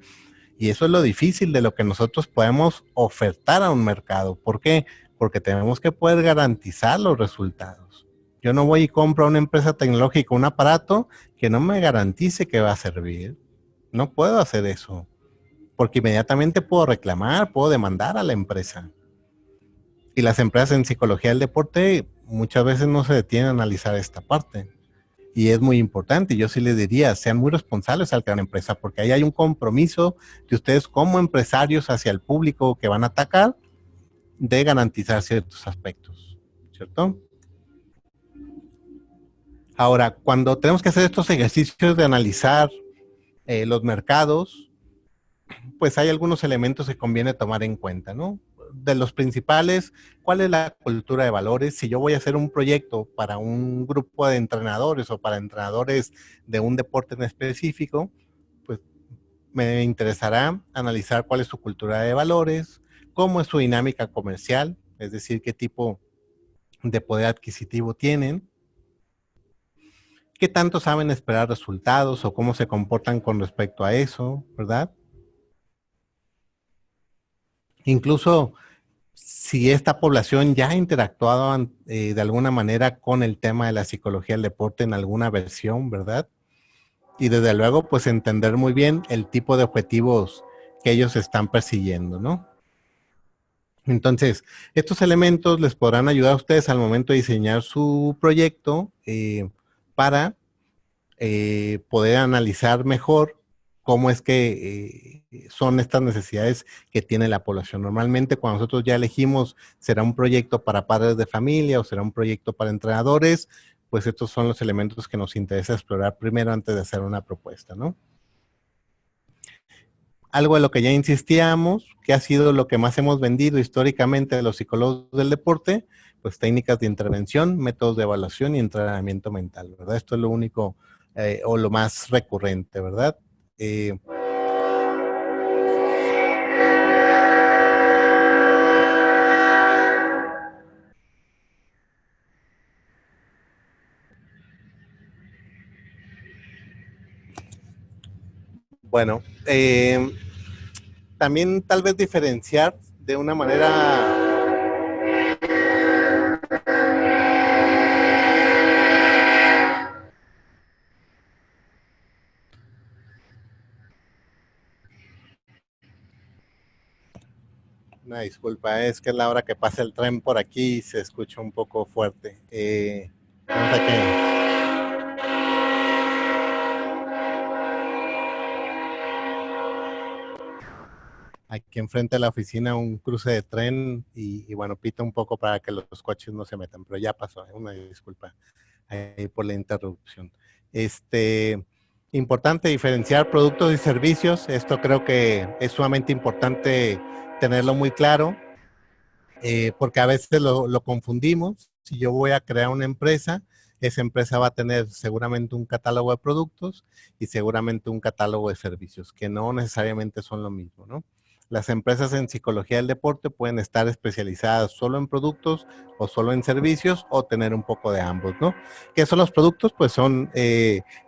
Y eso es lo difícil de lo que nosotros podemos ofertar a un mercado. ¿Por qué? Porque tenemos que poder garantizar los resultados. Yo no voy y compro a una empresa tecnológica un aparato que no me garantice que va a servir. No puedo hacer eso, porque inmediatamente puedo reclamar, puedo demandar a la empresa. Y las empresas en psicología del deporte muchas veces no se detienen a analizar esta parte. Y es muy importante. Yo sí les diría, sean muy responsables al crear una empresa, porque ahí hay un compromiso de ustedes como empresarios hacia el público que van a atacar de garantizar ciertos aspectos, ¿cierto? Ahora, cuando tenemos que hacer estos ejercicios de analizar los mercados, pues hay algunos elementos que conviene tomar en cuenta, ¿no? De los principales, ¿cuál es la cultura de valores? Si yo voy a hacer un proyecto para un grupo de entrenadores o para entrenadores de un deporte en específico, pues me interesará analizar cuál es su cultura de valores, cómo es su dinámica comercial, es decir, qué tipo de poder adquisitivo tienen, qué tanto saben esperar resultados o cómo se comportan con respecto a eso, ¿verdad? Incluso si esta población ya ha interactuado de alguna manera con el tema de la psicología del deporte en alguna versión, ¿verdad? Y desde luego, pues entender muy bien el tipo de objetivos que ellos están persiguiendo, ¿no? Entonces, estos elementos les podrán ayudar a ustedes al momento de diseñar su proyecto para poder analizar mejor cómo es que son estas necesidades que tiene la población. Normalmente cuando nosotros ya elegimos, será un proyecto para padres de familia o será un proyecto para entrenadores, pues estos son los elementos que nos interesa explorar primero antes de hacer una propuesta, ¿no? Algo de lo que ya insistíamos, que ha sido lo que más hemos vendido históricamente de los psicólogos del deporte, pues técnicas de intervención, métodos de evaluación y entrenamiento mental, ¿verdad? Esto es lo único o lo más recurrente, ¿verdad? Bueno, también tal vez diferenciar de una manera una disculpa, es que es la hora que pasa el tren por aquí y se escucha un poco fuerte. Vamos a que... aquí enfrente de la oficina un cruce de tren y bueno, pita un poco para que los coches no se metan, pero ya pasó, una disculpa ahí por la interrupción. Importante diferenciar productos y servicios, esto creo que es sumamente importante tenerlo muy claro, porque a veces lo confundimos. Si yo voy a crear una empresa, esa empresa va a tener seguramente un catálogo de productos y seguramente un catálogo de servicios, que no necesariamente son lo mismo, ¿no? Las empresas en psicología del deporte pueden estar especializadas solo en productos o solo en servicios o tener un poco de ambos, ¿no? ¿Qué son los productos? Pues son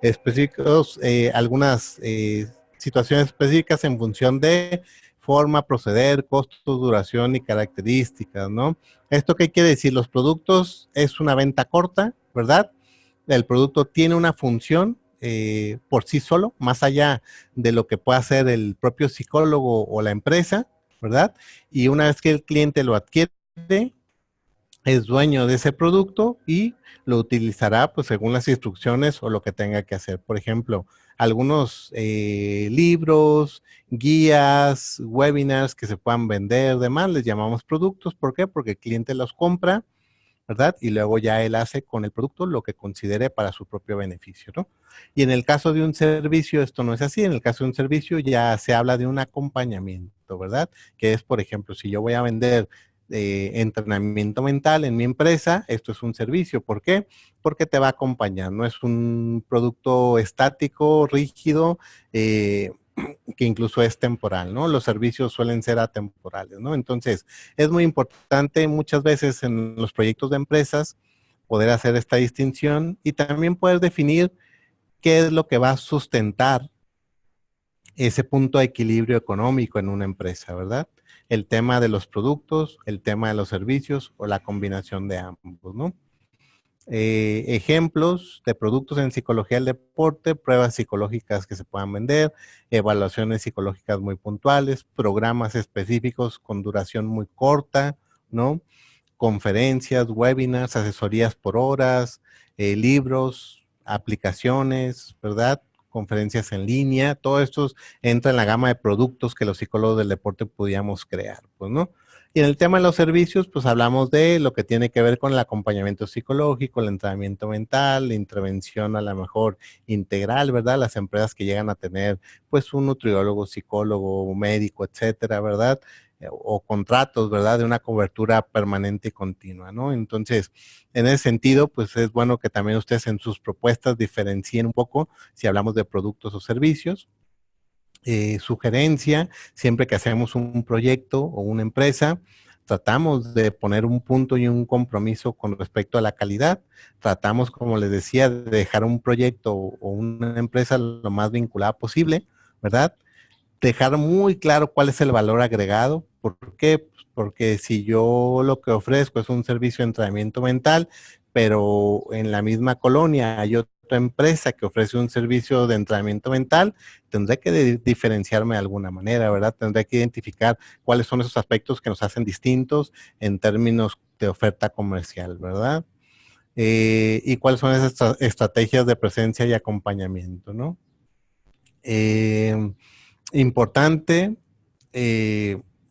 específicos, algunas situaciones específicas en función de forma, proceder, costos, duración y características, ¿no? ¿Esto qué quiere decir? Los productos es una venta corta, ¿verdad? El producto tiene una función por sí solo, más allá de lo que pueda hacer el propio psicólogo o la empresa, ¿verdad? Y una vez que el cliente lo adquiere, es dueño de ese producto y lo utilizará pues según las instrucciones o lo que tenga que hacer. Por ejemplo, algunos libros, guías, webinars que se puedan vender, demás, les llamamos productos. ¿Por qué? Porque el cliente los compra, ¿verdad? Y luego ya él hace con el producto lo que considere para su propio beneficio, ¿no? Y en el caso de un servicio, esto no es así. En el caso de un servicio ya se habla de un acompañamiento, ¿verdad? Que es, por ejemplo, si yo voy a vender entrenamiento mental en mi empresa, esto es un servicio. ¿Por qué? Porque te va a acompañar, no es un producto estático, rígido, que incluso es temporal, ¿no? Los servicios suelen ser atemporales, ¿no? Entonces, es muy importante muchas veces en los proyectos de empresas poder hacer esta distinción y también poder definir qué es lo que va a sustentar ese punto de equilibrio económico en una empresa, ¿verdad? El tema de los productos, el tema de los servicios o la combinación de ambos, ¿no? Ejemplos de productos en psicología del deporte, pruebas psicológicas que se puedan vender, evaluaciones psicológicas muy puntuales, programas específicos con duración muy corta, ¿no? Conferencias, webinars, asesorías por horas, libros, aplicaciones, ¿verdad? Conferencias en línea, todo esto entra en la gama de productos que los psicólogos del deporte podíamos crear, pues, ¿no? Y en el tema de los servicios, pues hablamos de lo que tiene que ver con el acompañamiento psicológico, el entrenamiento mental, la intervención a lo mejor integral, ¿verdad? Las empresas que llegan a tener, pues, un nutriólogo, psicólogo, médico, etcétera, ¿verdad? O contratos, ¿verdad? De una cobertura permanente y continua, ¿no? Entonces, en ese sentido, pues es bueno que también ustedes en sus propuestas diferencien un poco si hablamos de productos o servicios. Sugerencia, siempre que hacemos un proyecto o una empresa, tratamos de poner un punto y un compromiso con respecto a la calidad. Tratamos, como les decía, de dejar un proyecto o una empresa lo más vinculada posible, ¿verdad? Dejar muy claro cuál es el valor agregado. ¿Por qué? Pues porque si yo lo que ofrezco es un servicio de entrenamiento mental, pero en la misma colonia hay otra empresa que ofrece un servicio de entrenamiento mental, tendré que diferenciarme de alguna manera, ¿verdad? Tendré que identificar cuáles son esos aspectos que nos hacen distintos en términos de oferta comercial, ¿verdad? Y cuáles son esas estrategias de presencia y acompañamiento, ¿no? Importante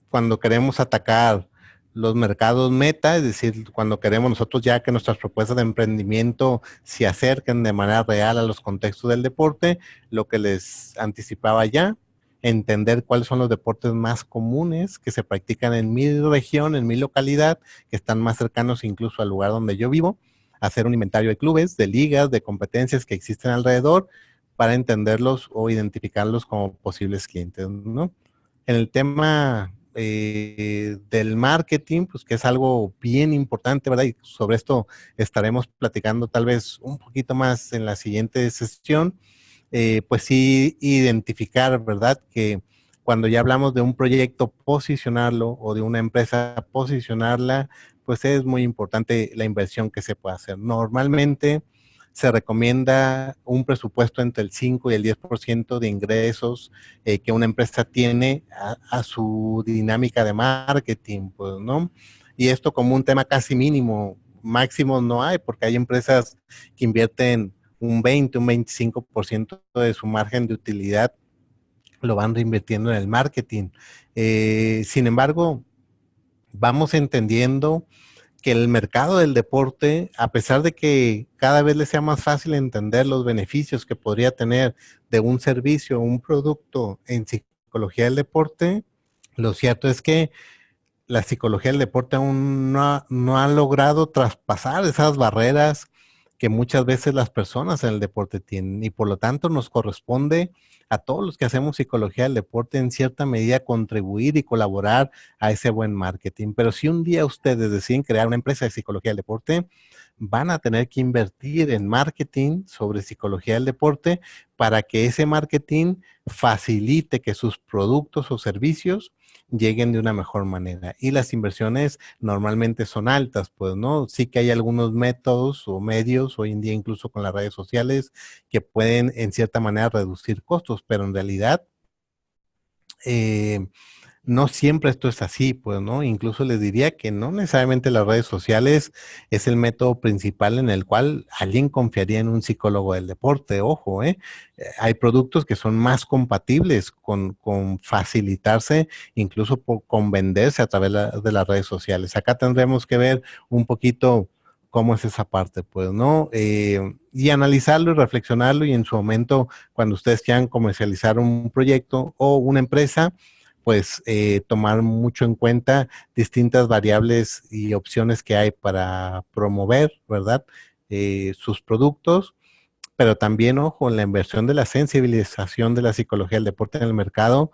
cuando queremos atacar los mercados meta, es decir, cuando queremos nosotros ya que nuestras propuestas de emprendimiento se acerquen de manera real a los contextos del deporte, lo que les anticipaba ya, entender cuáles son los deportes más comunes que se practican en mi región, en mi localidad, que están más cercanos incluso al lugar donde yo vivo, hacer un inventario de clubes, de ligas, de competencias que existen alrededor, para entenderlos o identificarlos como posibles clientes, ¿no? En el tema del marketing, pues que es algo bien importante, ¿verdad? Y sobre esto estaremos platicando tal vez un poquito más en la siguiente sesión, pues sí identificar, ¿verdad? Que cuando ya hablamos de un proyecto, posicionarlo o de una empresa, posicionarla, pues es muy importante la inversión que se puede hacer. Normalmente se recomienda un presupuesto entre el 5 y el 10% de ingresos que una empresa tiene a su dinámica de marketing, pues, ¿no? Y esto como un tema casi mínimo, máximo no hay, porque hay empresas que invierten un 20, un 25% de su margen de utilidad lo van reinvirtiendo en el marketing. Sin embargo, vamos entendiendo que el mercado del deporte, a pesar de que cada vez le sea más fácil entender los beneficios que podría tener de un servicio o un producto en psicología del deporte, lo cierto es que la psicología del deporte aún no ha logrado traspasar esas barreras que muchas veces las personas en el deporte tienen, y por lo tanto nos corresponde a todos los que hacemos psicología del deporte en cierta medida contribuir y colaborar a ese buen marketing. Pero si un día ustedes deciden crear una empresa de psicología del deporte, van a tener que invertir en marketing sobre psicología del deporte para que ese marketing facilite que sus productos o servicios lleguen de una mejor manera. Y las inversiones normalmente son altas, pues, ¿no? Sí que hay algunos métodos o medios, hoy en día incluso con las redes sociales, que pueden en cierta manera reducir costos, pero en realidad eh, no siempre esto es así, pues, ¿no? Incluso les diría que no necesariamente las redes sociales es el método principal en el cual alguien confiaría en un psicólogo del deporte, ojo, ¿eh? Hay productos que son más compatibles con facilitarse, incluso con venderse a través de las redes sociales. Acá tendremos que ver un poquito cómo es esa parte, pues, ¿no? Y analizarlo y reflexionarlo, y en su momento, cuando ustedes quieran comercializar un proyecto o una empresa, pues tomar mucho en cuenta distintas variables y opciones que hay para promover, ¿verdad? Sus productos, pero también, ojo, en la inversión de la sensibilización de la psicología del deporte en el mercado,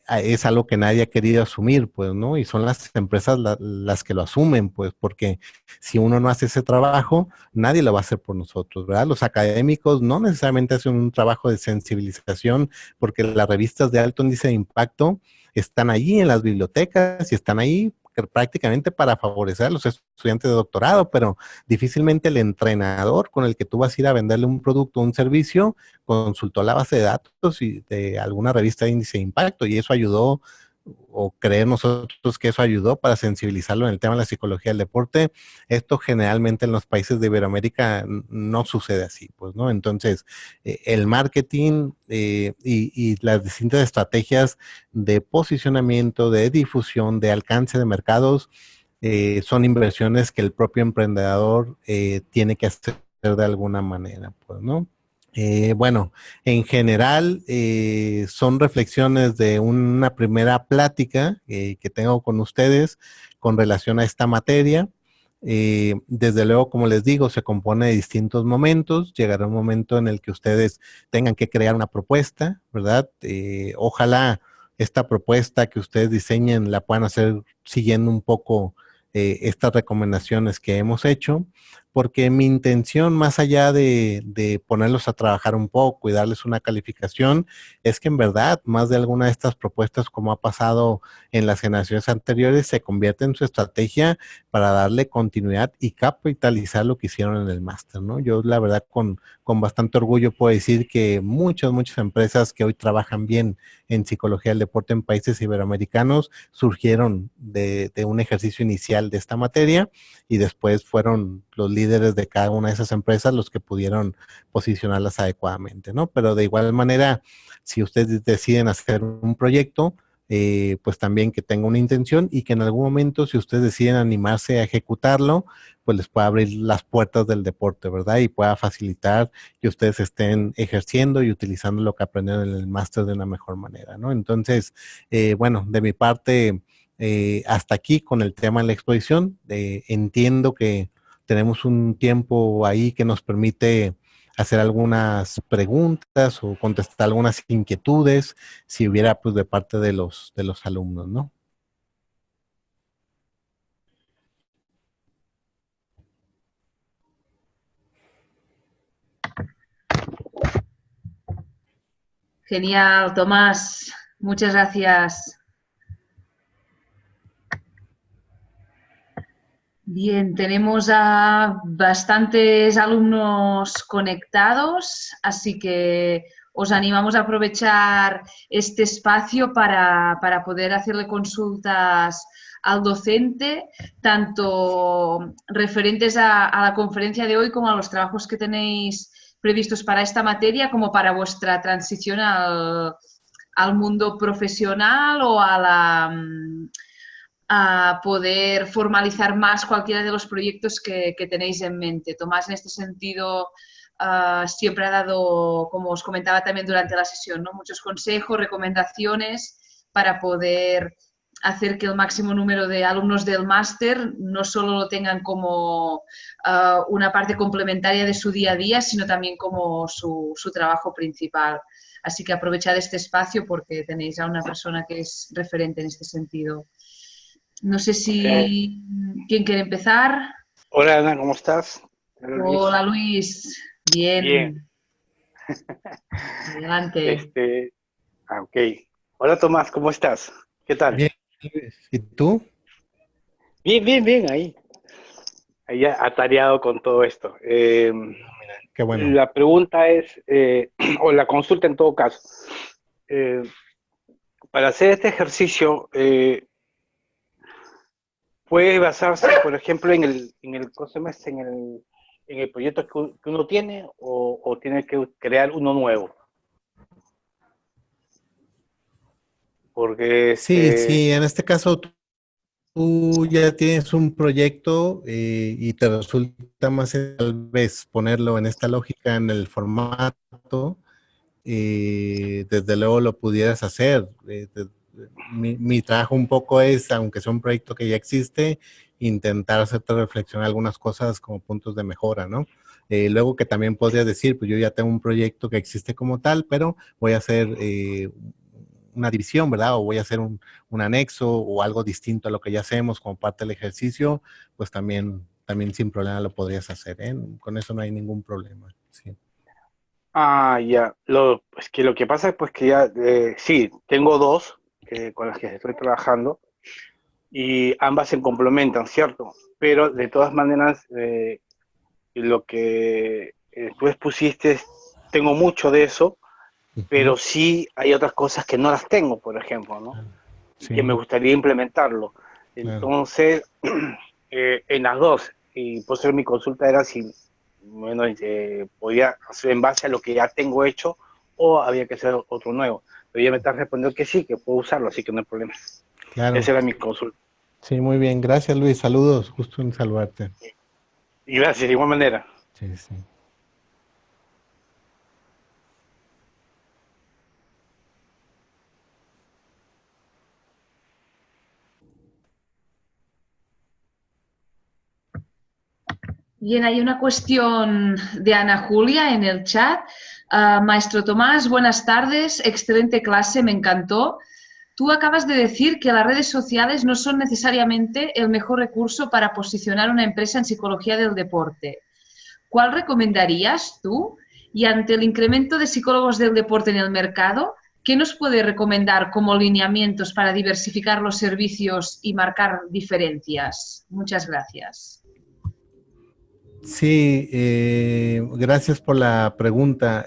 es algo que nadie ha querido asumir, pues, ¿no? Y son las empresas las que lo asumen, pues, porque si uno no hace ese trabajo, nadie lo va a hacer por nosotros, ¿verdad? Los académicos no necesariamente hacen un trabajo de sensibilización, porque las revistas de alto índice de impacto están allí en las bibliotecas y están ahí prácticamente para favorecer a los estudiantes de doctorado, pero difícilmente el entrenador con el que tú vas a ir a venderle un producto o un servicio consultó la base de datos y de alguna revista de índice de impacto, y eso ayudó, o creer nosotros que eso ayudó para sensibilizarlo en el tema de la psicología del deporte. Esto generalmente en los países de Iberoamérica no sucede así, pues, ¿no? Entonces, el marketing y las distintas estrategias de posicionamiento, de difusión, de alcance de mercados, son inversiones que el propio emprendedor tiene que hacer de alguna manera, pues, ¿no? Bueno, en general son reflexiones de una primera plática que tengo con ustedes con relación a esta materia. Desde luego, como les digo, se compone de distintos momentos. Llegará un momento en el que ustedes tengan que crear una propuesta, ¿verdad? Ojalá esta propuesta que ustedes diseñen la puedan hacer siguiendo un poco estas recomendaciones que hemos hecho, porque mi intención, más allá de ponerlos a trabajar un poco y darles una calificación, es que en verdad más de alguna de estas propuestas, como ha pasado en las generaciones anteriores, se convierte en su estrategia para darle continuidad y capitalizar lo que hicieron en el máster, ¿no? Yo la verdad con bastante orgullo puedo decir que muchas empresas que hoy trabajan bien en psicología del deporte en países iberoamericanos surgieron de un ejercicio inicial de esta materia, y después fueron los líderes de cada una de esas empresas los que pudieron posicionarlas adecuadamente, ¿no? Pero de igual manera, si ustedes deciden hacer un proyecto, pues también que tenga una intención, y que en algún momento, si ustedes deciden animarse a ejecutarlo, pues les pueda abrir las puertas del deporte, ¿verdad? Y pueda facilitar que ustedes estén ejerciendo y utilizando lo que aprendieron en el máster de una mejor manera, ¿no? Entonces, bueno, de mi parte, hasta aquí con el tema de la exposición. Entiendo que tenemos un tiempo ahí que nos permite hacer algunas preguntas o contestar algunas inquietudes, si hubiera, pues, de parte de los alumnos, ¿no? Genial, Tomás. Muchas gracias. Bien, tenemos a bastantes alumnos conectados, así que os animamos a aprovechar este espacio para poder hacerle consultas al docente, tanto referentes a la conferencia de hoy como a los trabajos que tenéis previstos para esta materia, como para vuestra transición al mundo profesional o a poder formalizar más cualquiera de los proyectos que tenéis en mente. Tomás, en este sentido, siempre ha dado, como os comentaba también durante la sesión, ¿no? Muchos consejos, recomendaciones para poder hacer que el máximo número de alumnos del máster no solo lo tengan como una parte complementaria de su día a día, sino también como su trabajo principal. Así que aprovechad este espacio porque tenéis a una persona que es referente en este sentido. No sé si... ¿Quién quiere empezar? Hola Ana, ¿cómo estás? Hola Luis. Hola Luis. Bien. Bien. Adelante. Ok. Hola Tomás, ¿cómo estás? ¿Qué tal? Bien. ¿Y tú? Bien, ahí. Ahí ya atareado con todo esto. Qué bueno. La pregunta es, o la consulta en todo caso, eh, para hacer este ejercicio, ¿puede basarse, por ejemplo, ¿cómo se llama este? En el proyecto que uno tiene o tiene que crear uno nuevo? Porque Sí, en este caso tú ya tienes un proyecto y te resulta más tal vez ponerlo en esta lógica en el formato, desde luego lo pudieras hacer. Mi trabajo un poco es, aunque sea un proyecto que ya existe, intentar hacerte reflexionar algunas cosas como puntos de mejora, ¿no? Luego que también podrías decir, pues yo ya tengo un proyecto que existe como tal, pero voy a hacer una división, ¿verdad? O voy a hacer un anexo o algo distinto a lo que ya hacemos como parte del ejercicio, pues también sin problema lo podrías hacer, ¿eh? Con eso no hay ningún problema, sí. Ya. Pues que lo que pasa es pues que ya, sí, tengo dos con las que estoy trabajando y ambas se complementan, ¿cierto? Pero de todas maneras, lo que tú expusiste, tengo mucho de eso, pero sí hay otras cosas que no las tengo, por ejemplo, ¿no? Y que me Sí, gustaría implementarlo. claro. Entonces, en las dos, y por eso mi consulta era si, bueno, podía hacer en base a lo que ya tengo hecho o había que hacer otro nuevo. Pero ya me estás respondiendo que sí, que puedo usarlo, así que no hay problema. Claro. Esa era mi consulta. Sí, muy bien. Gracias, Luis. Saludos. Gusto en saludarte. Y gracias, de igual manera. Sí, sí. Bien, hay una cuestión de Ana Julia en el chat. Maestro Tomás, buenas tardes. Excelente clase, me encantó. Tú acabas de decir que las redes sociales no son necesariamente el mejor recurso para posicionar una empresa en psicología del deporte. ¿Cuál recomendarías tú? Y ante el incremento de psicólogos del deporte en el mercado, ¿qué nos puede recomendar como lineamientos para diversificar los servicios y marcar diferencias? Muchas gracias. Sí, gracias por la pregunta.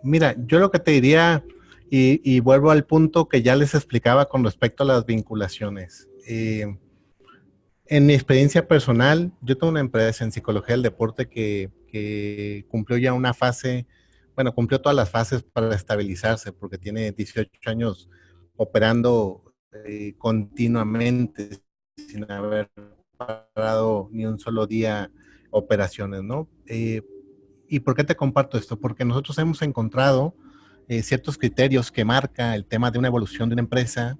Mira, yo lo que te diría, y vuelvo al punto que ya les explicaba con respecto a las vinculaciones. En mi experiencia personal, yo tengo una empresa en psicología del deporte que cumplió ya una fase, bueno, cumplió todas las fases para estabilizarse, porque tiene 18 años operando continuamente, sin haber parado ni un solo día operaciones, ¿no? ¿Y por qué te comparto esto? Porque nosotros hemos encontrado ciertos criterios que marca el tema de una evolución de una empresa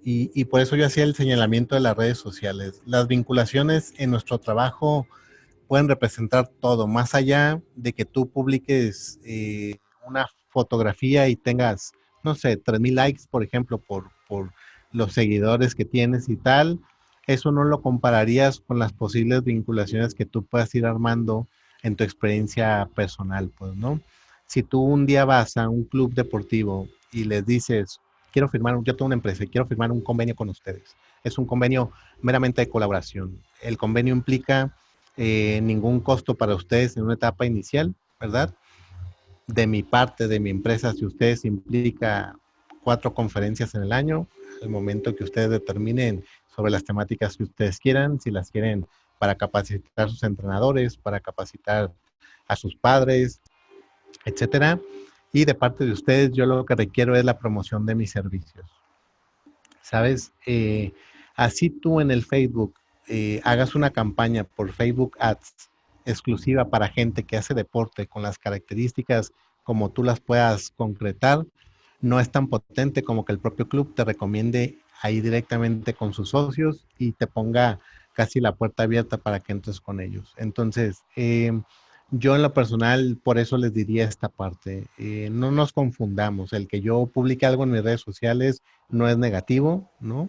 y por eso yo hacía el señalamiento de las redes sociales. Las vinculaciones en nuestro trabajo pueden representar todo, más allá de que tú publiques una fotografía y tengas, no sé, 3,000 likes, por ejemplo, por los seguidores que tienes y tal. Eso no lo compararías con las posibles vinculaciones que tú puedas ir armando en tu experiencia personal, pues, ¿no? Si tú un día vas a un club deportivo y les dices, yo tengo una empresa y quiero firmar un convenio con ustedes. Es un convenio meramente de colaboración. El convenio implica ningún costo para ustedes en una etapa inicial, ¿verdad? De mi parte, de mi empresa, si ustedes implica 4 conferencias en el año, el momento que ustedes determinen sobre las temáticas que ustedes quieran, si las quieren para capacitar a sus entrenadores, para capacitar a sus padres, etcétera. Y de parte de ustedes, yo lo que requiero es la promoción de mis servicios. ¿Sabes? Así tú en el Facebook hagas una campaña por Facebook Ads exclusiva para gente que hace deporte con las características como tú las puedas concretar, no es tan potente como que el propio club te recomiende ahí directamente con sus socios y te ponga casi la puerta abierta para que entres con ellos. Entonces, yo en lo personal, por eso les diría esta parte, no nos confundamos, el que yo publique algo en mis redes sociales no es negativo, ¿no?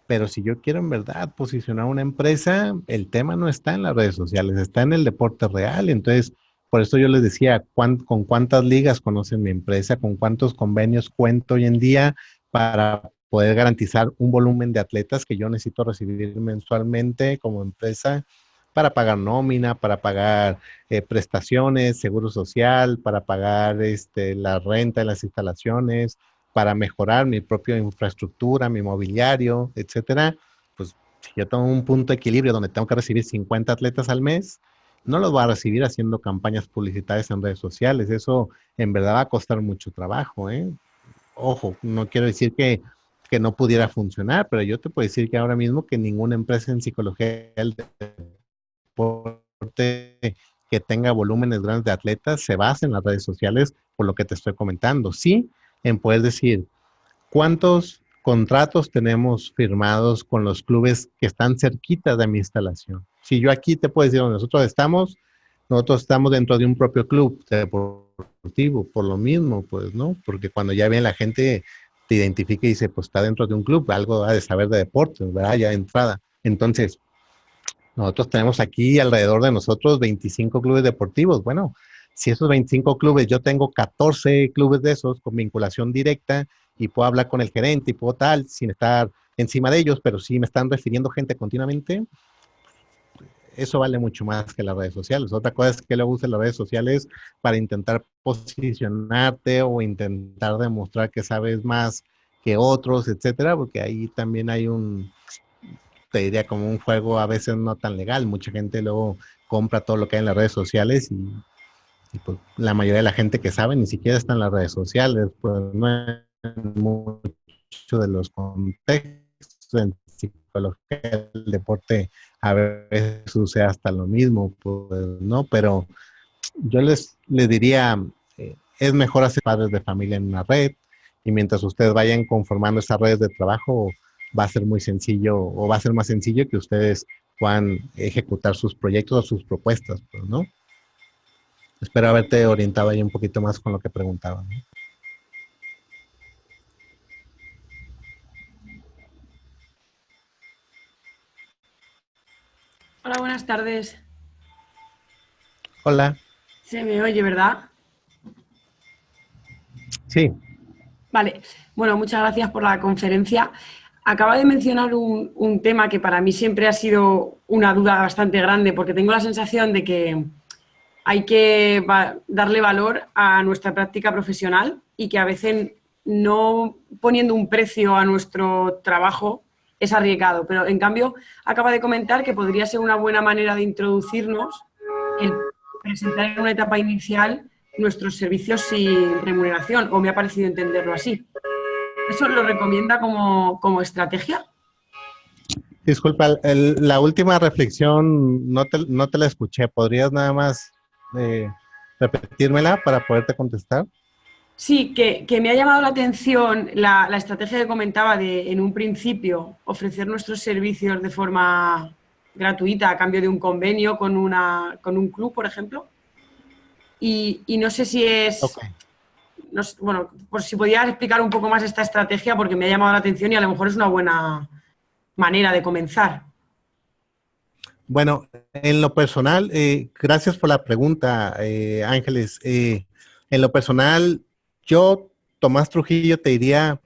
Pero si yo quiero en verdad posicionar una empresa, el tema no está en las redes sociales, está en el deporte real. Entonces, por eso yo les decía, con cuántas ligas conocen mi empresa, con cuántos convenios cuento hoy en día para poder garantizar un volumen de atletas que yo necesito recibir mensualmente como empresa para pagar nómina, para pagar prestaciones, seguro social, para pagar la renta de las instalaciones, para mejorar mi propia infraestructura, mi mobiliario, etcétera. Pues si yo tengo un punto de equilibrio donde tengo que recibir 50 atletas al mes, no los voy a recibir haciendo campañas publicitarias en redes sociales. Eso en verdad va a costar mucho trabajo, ¿eh? Ojo, no quiero decir que no pudiera funcionar, pero yo te puedo decir que ahora mismo que ninguna empresa en psicología del deporte que tenga volúmenes grandes de atletas se basa en las redes sociales por lo que te estoy comentando. Sí, en poder decir cuántos contratos tenemos firmados con los clubes que están cerquita de mi instalación. Si yo aquí te puedo decir donde nosotros estamos dentro de un propio club deportivo, por lo mismo, pues, ¿no? Porque cuando ya ven la gente te identifica y dice, pues está dentro de un club, algo ha de saber de deportes, ¿verdad? Ya de entrada. Entonces, nosotros tenemos aquí alrededor de nosotros 25 clubes deportivos. Bueno, si esos 25 clubes, yo tengo 14 clubes de esos con vinculación directa y puedo hablar con el gerente y puedo tal, sin estar encima de ellos, pero si me están refiriendo gente continuamente, eso vale mucho más que las redes sociales. Otra cosa es que luego uses las redes sociales para intentar posicionarte o intentar demostrar que sabes más que otros, etcétera, porque ahí también hay te diría como un juego a veces no tan legal. Mucha gente luego compra todo lo que hay en las redes sociales y pues la mayoría de la gente que sabe ni siquiera está en las redes sociales, pues no es mucho de los contextos en psicología del deporte a veces sucede hasta lo mismo, pues, ¿no? Pero yo les diría, es mejor hacer padres de familia en una red y mientras ustedes vayan conformando esas redes de trabajo, va a ser muy sencillo o va a ser más sencillo que ustedes puedan ejecutar sus proyectos o sus propuestas, pues, ¿no? Espero haberte orientado ahí un poquito más con lo que preguntaban, ¿no? Hola, buenas tardes. Hola, Se me oye, ¿verdad? sí, Vale. Bueno, muchas gracias por la conferencia. Acaba de mencionar un tema que para mí siempre ha sido una duda bastante grande, porque tengo la sensación de que hay que darle valor a nuestra práctica profesional y que a veces no poniendo un precio a nuestro trabajo es arriesgado. Pero en cambio, acaba de comentar que podría ser una buena manera de introducirnos el presentar en una etapa inicial nuestros servicios sin remuneración, o me ha parecido entenderlo así. ¿Eso lo recomienda como estrategia? disculpa, la última reflexión no te la escuché. ¿Podrías nada más eh, repetírmela para poderte contestar? Sí, que me ha llamado la atención la estrategia que comentaba de, en un principio, ofrecer nuestros servicios de forma gratuita a cambio de un convenio con un club, por ejemplo. Y no sé si Ok. es, no sé, bueno, por si podías explicar un poco más esta estrategia porque me ha llamado la atención y a lo mejor es una buena manera de comenzar. Bueno, en lo personal, gracias por la pregunta, Ángeles. En lo personal, yo, Tomás Trujillo, te diría,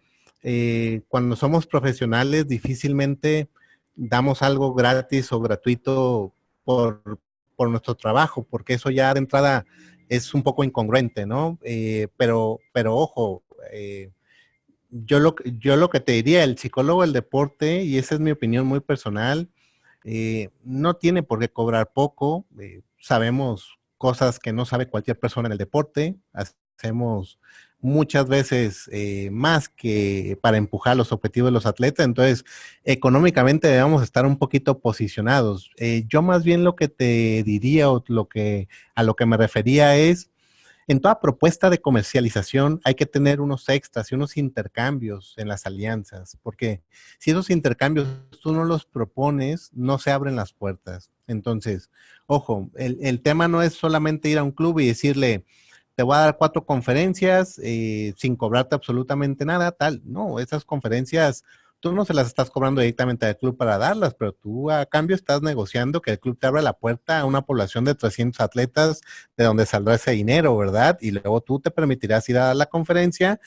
cuando somos profesionales, difícilmente damos algo gratis o gratuito por, por nuestro trabajo, porque eso ya de entrada es un poco incongruente, ¿no? Pero ojo, yo lo que te diría, el psicólogo del deporte, y esa es mi opinión muy personal, no tiene por qué cobrar poco. Sabemos cosas que no sabe cualquier persona en el deporte. Hacemos muchas veces más que para empujar los objetivos de los atletas. Entonces, económicamente debemos estar un poquito posicionados. Yo más bien lo que te diría o a lo que me refería es, en toda propuesta de comercialización hay que tener unos extras y unos intercambios en las alianzas, porque si esos intercambios tú no los propones, no se abren las puertas. Entonces, ojo, el tema no es solamente ir a un club y decirle, te voy a dar 4 conferencias sin cobrarte absolutamente nada, tal. No, esas conferencias tú no se las estás cobrando directamente al club para darlas, pero tú a cambio estás negociando que el club te abra la puerta a una población de 300 atletas de donde saldrá ese dinero, ¿verdad? Y luego tú te permitirás ir a dar la conferencia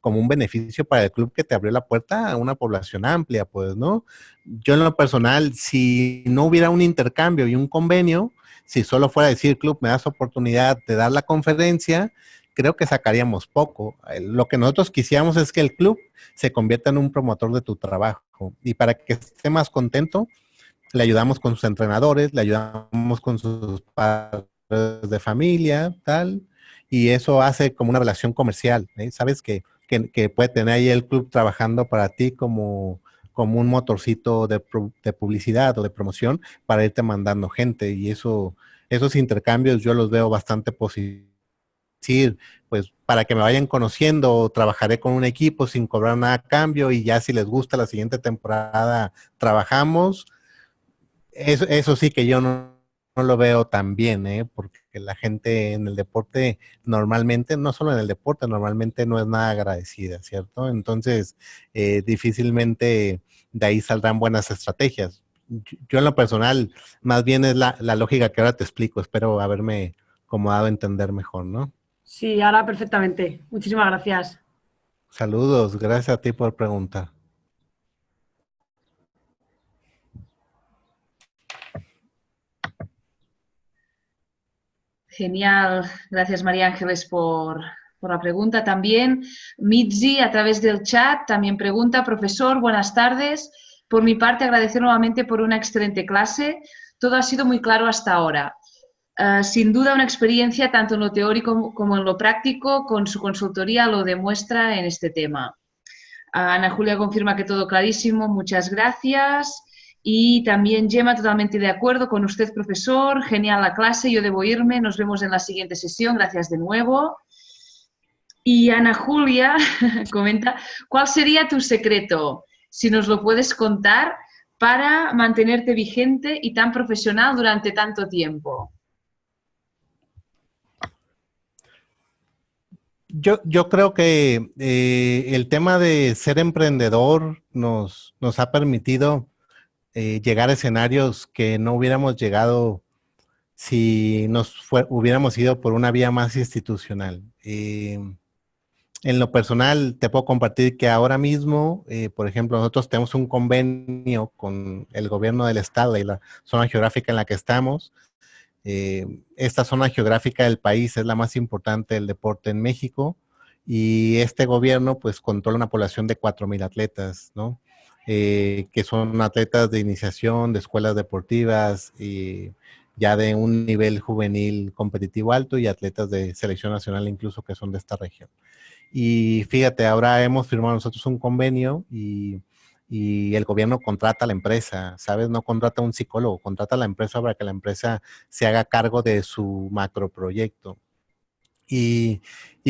como un beneficio para el club que te abrió la puerta a una población amplia, pues, ¿no? Yo en lo personal, si no hubiera un intercambio y un convenio, si solo fuera a decir, club, me das oportunidad de dar la conferencia, creo que sacaríamos poco. Lo que nosotros quisiéramos es que el club se convierta en un promotor de tu trabajo. Y para que esté más contento, le ayudamos con sus entrenadores, le ayudamos con sus padres de familia, tal. Y eso hace como una relación comercial. Sabes que puede tener ahí el club trabajando para ti como un motorcito de publicidad o de promoción para irte mandando gente. Y esos intercambios yo los veo bastante positivos. Decir, pues para que me vayan conociendo, trabajaré con un equipo sin cobrar nada a cambio y ya si les gusta la siguiente temporada trabajamos. Eso sí que yo no lo veo tan bien, porque la gente en el deporte normalmente, no solo en el deporte, normalmente no es nada agradecida, ¿cierto? Entonces, difícilmente de ahí saldrán buenas estrategias. Yo en lo personal, más bien es la lógica que ahora te explico, espero haberme como dado a entender mejor, ¿no? Sí, ahora perfectamente. Muchísimas gracias. Saludos, gracias a ti por preguntar. Genial, gracias María Ángeles por la pregunta también. Mitzi, a través del chat, también pregunta, profesor, buenas tardes. Por mi parte, agradecer nuevamente por una excelente clase. Todo ha sido muy claro hasta ahora. Sin duda, una experiencia tanto en lo teórico como en lo práctico, con su consultoría lo demuestra en este tema. Ana Julia confirma que todo clarísimo, muchas gracias. Y también Gemma, totalmente de acuerdo con usted, profesor. Genial la clase, yo debo irme. Nos vemos en la siguiente sesión. Gracias de nuevo. Y Ana Julia comenta, ¿cuál sería tu secreto? Si nos lo puedes contar para mantenerte vigente y tan profesional durante tanto tiempo. Yo creo que el tema de ser emprendedor nos ha permitido llegar a escenarios que no hubiéramos llegado si hubiéramos ido por una vía más institucional. En lo personal, te puedo compartir que ahora mismo, por ejemplo, nosotros tenemos un convenio con el gobierno del estado y la zona geográfica en la que estamos. Esta zona geográfica del país es la más importante del deporte en México y este gobierno pues controla una población de 4,000 atletas, ¿no? Que son atletas de iniciación, de escuelas deportivas y ya de un nivel juvenil competitivo alto y atletas de selección nacional incluso que son de esta región. Y fíjate, ahora hemos firmado nosotros un convenio y el gobierno contrata a la empresa, ¿sabes? No contrata a un psicólogo, contrata a la empresa para que la empresa se haga cargo de su macroproyecto. Y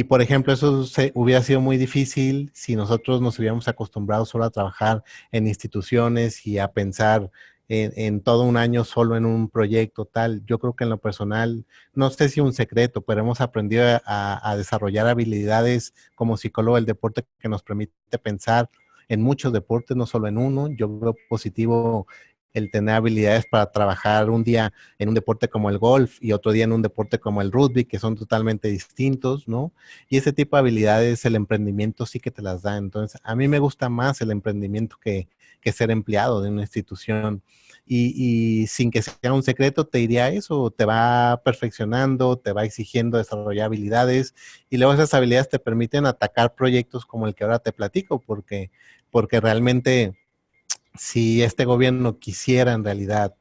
por ejemplo, eso hubiera sido muy difícil si nosotros nos hubiéramos acostumbrado solo a trabajar en instituciones y a pensar en todo un año solo en un proyecto tal. Yo creo que en lo personal, no sé si un secreto, pero hemos aprendido a desarrollar habilidades como psicólogo del deporte que nos permite pensar en muchos deportes, no solo en uno. Yo veo positivo el tener habilidades para trabajar un día en un deporte como el golf y otro día en un deporte como el rugby, que son totalmente distintos, ¿no? Y ese tipo de habilidades, el emprendimiento sí que te las da. Entonces, a mí me gusta más el emprendimiento que ser empleado de una institución. Y sin que sea un secreto, te diría eso, te va perfeccionando, te va exigiendo desarrollar habilidades y luego esas habilidades te permiten atacar proyectos como el que ahora te platico, porque realmente si este gobierno quisiera en realidad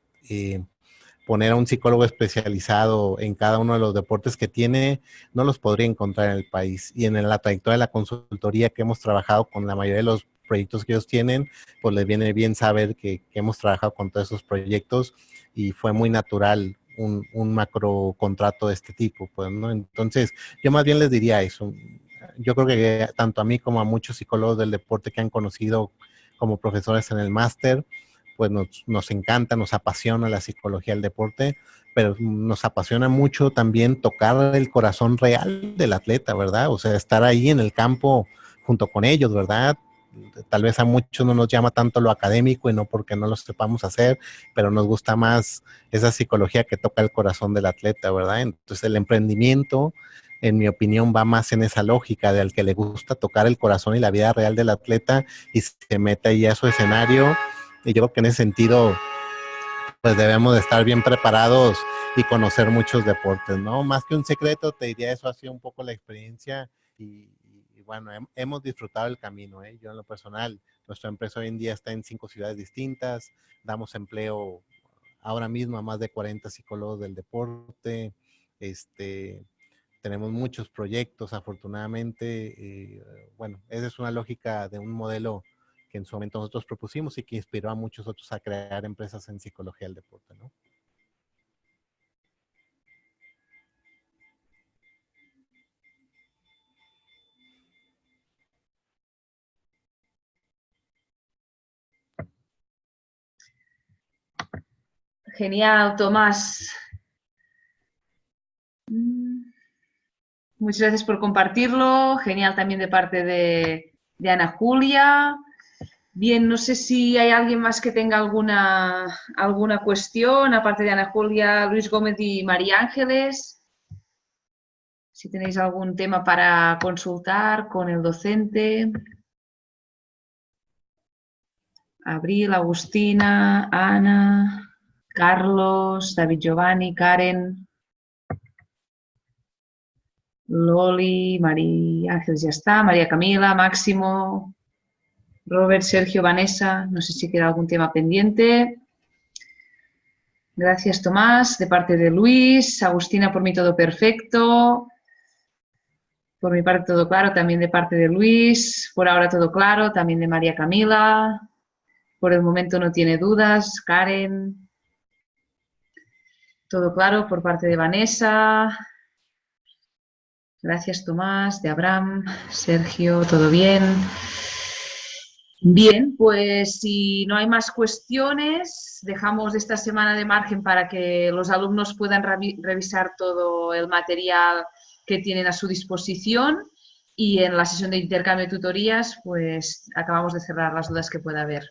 poner a un psicólogo especializado en cada uno de los deportes que tiene, no los podría encontrar en el país. Y en la trayectoria de la consultoría que hemos trabajado con la mayoría de los proyectos que ellos tienen, pues les viene bien saber que hemos trabajado con todos esos proyectos y fue muy natural un macro contrato de este tipo, pues, ¿no? Entonces, yo más bien les diría eso. Yo creo que tanto a mí como a muchos psicólogos del deporte que han conocido como profesores en el máster, pues nos encanta, nos apasiona la psicología del deporte, pero nos apasiona mucho también tocar el corazón real del atleta, ¿verdad? O sea, estar ahí en el campo junto con ellos, ¿verdad? Tal vez a muchos no nos llama tanto lo académico y no porque no lo sepamos hacer, pero nos gusta más esa psicología que toca el corazón del atleta, ¿verdad? Entonces el emprendimiento, en mi opinión, va más en esa lógica de al que le gusta tocar el corazón y la vida real del atleta y se mete ahí a su escenario. Y yo creo que en ese sentido, pues debemos de estar bien preparados y conocer muchos deportes, ¿no? Más que un secreto, te diría, eso ha sido un poco la experiencia y bueno, hemos disfrutado el camino, ¿eh? Yo en lo personal, nuestra empresa hoy en día está en 5 ciudades distintas, damos empleo ahora mismo a más de 40 psicólogos del deporte, tenemos muchos proyectos, afortunadamente, bueno, esa es una lógica de un modelo que en su momento nosotros propusimos y que inspiró a muchos otros a crear empresas en psicología del deporte, ¿no? Genial, Tomás. Muchas gracias por compartirlo. Genial también de parte de Ana Julia. Bien, no sé si hay alguien más que tenga alguna cuestión, aparte de Ana Julia, Luis Gómez y María Ángeles. Si tenéis algún tema para consultar con el docente. Abril, Agustina, Ana, Carlos, David Giovanni, Karen, Loli, María Ángeles ya está, María Camila, Máximo, Robert, Sergio, Vanessa, no sé si queda algún tema pendiente. Gracias, Tomás, de parte de Luis, Agustina, por mí todo perfecto. Por mi parte todo claro, también de parte de Luis, por ahora todo claro, también de María Camila. Por el momento no tiene dudas, Karen. Todo claro por parte de Vanessa. Gracias, Tomás, de Abraham, Sergio, todo bien. Bien, pues si no hay más cuestiones, dejamos esta semana de margen para que los alumnos puedan revisar todo el material que tienen a su disposición y en la sesión de intercambio de tutorías, pues acabamos de cerrar las dudas que pueda haber.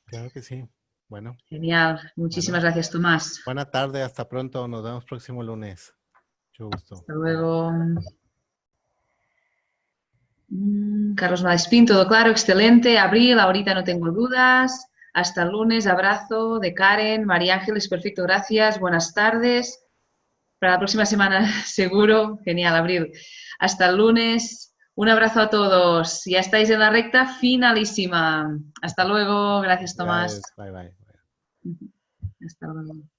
Claro que sí. Bueno. Genial. Muchísimas gracias, Tomás. Buena tarde, hasta pronto. Nos vemos próximo lunes. Mucho gusto. Hasta luego. Carlos Madespín, todo claro, excelente. Abril, ahorita no tengo dudas. Hasta el lunes, abrazo de Karen, María Ángeles, perfecto, gracias. Buenas tardes. Para la próxima semana, seguro. Genial, Abril. Hasta el lunes. Un abrazo a todos. Ya estáis en la recta finalísima. Hasta luego. Gracias, Tomás. Bye, bye. Hasta luego.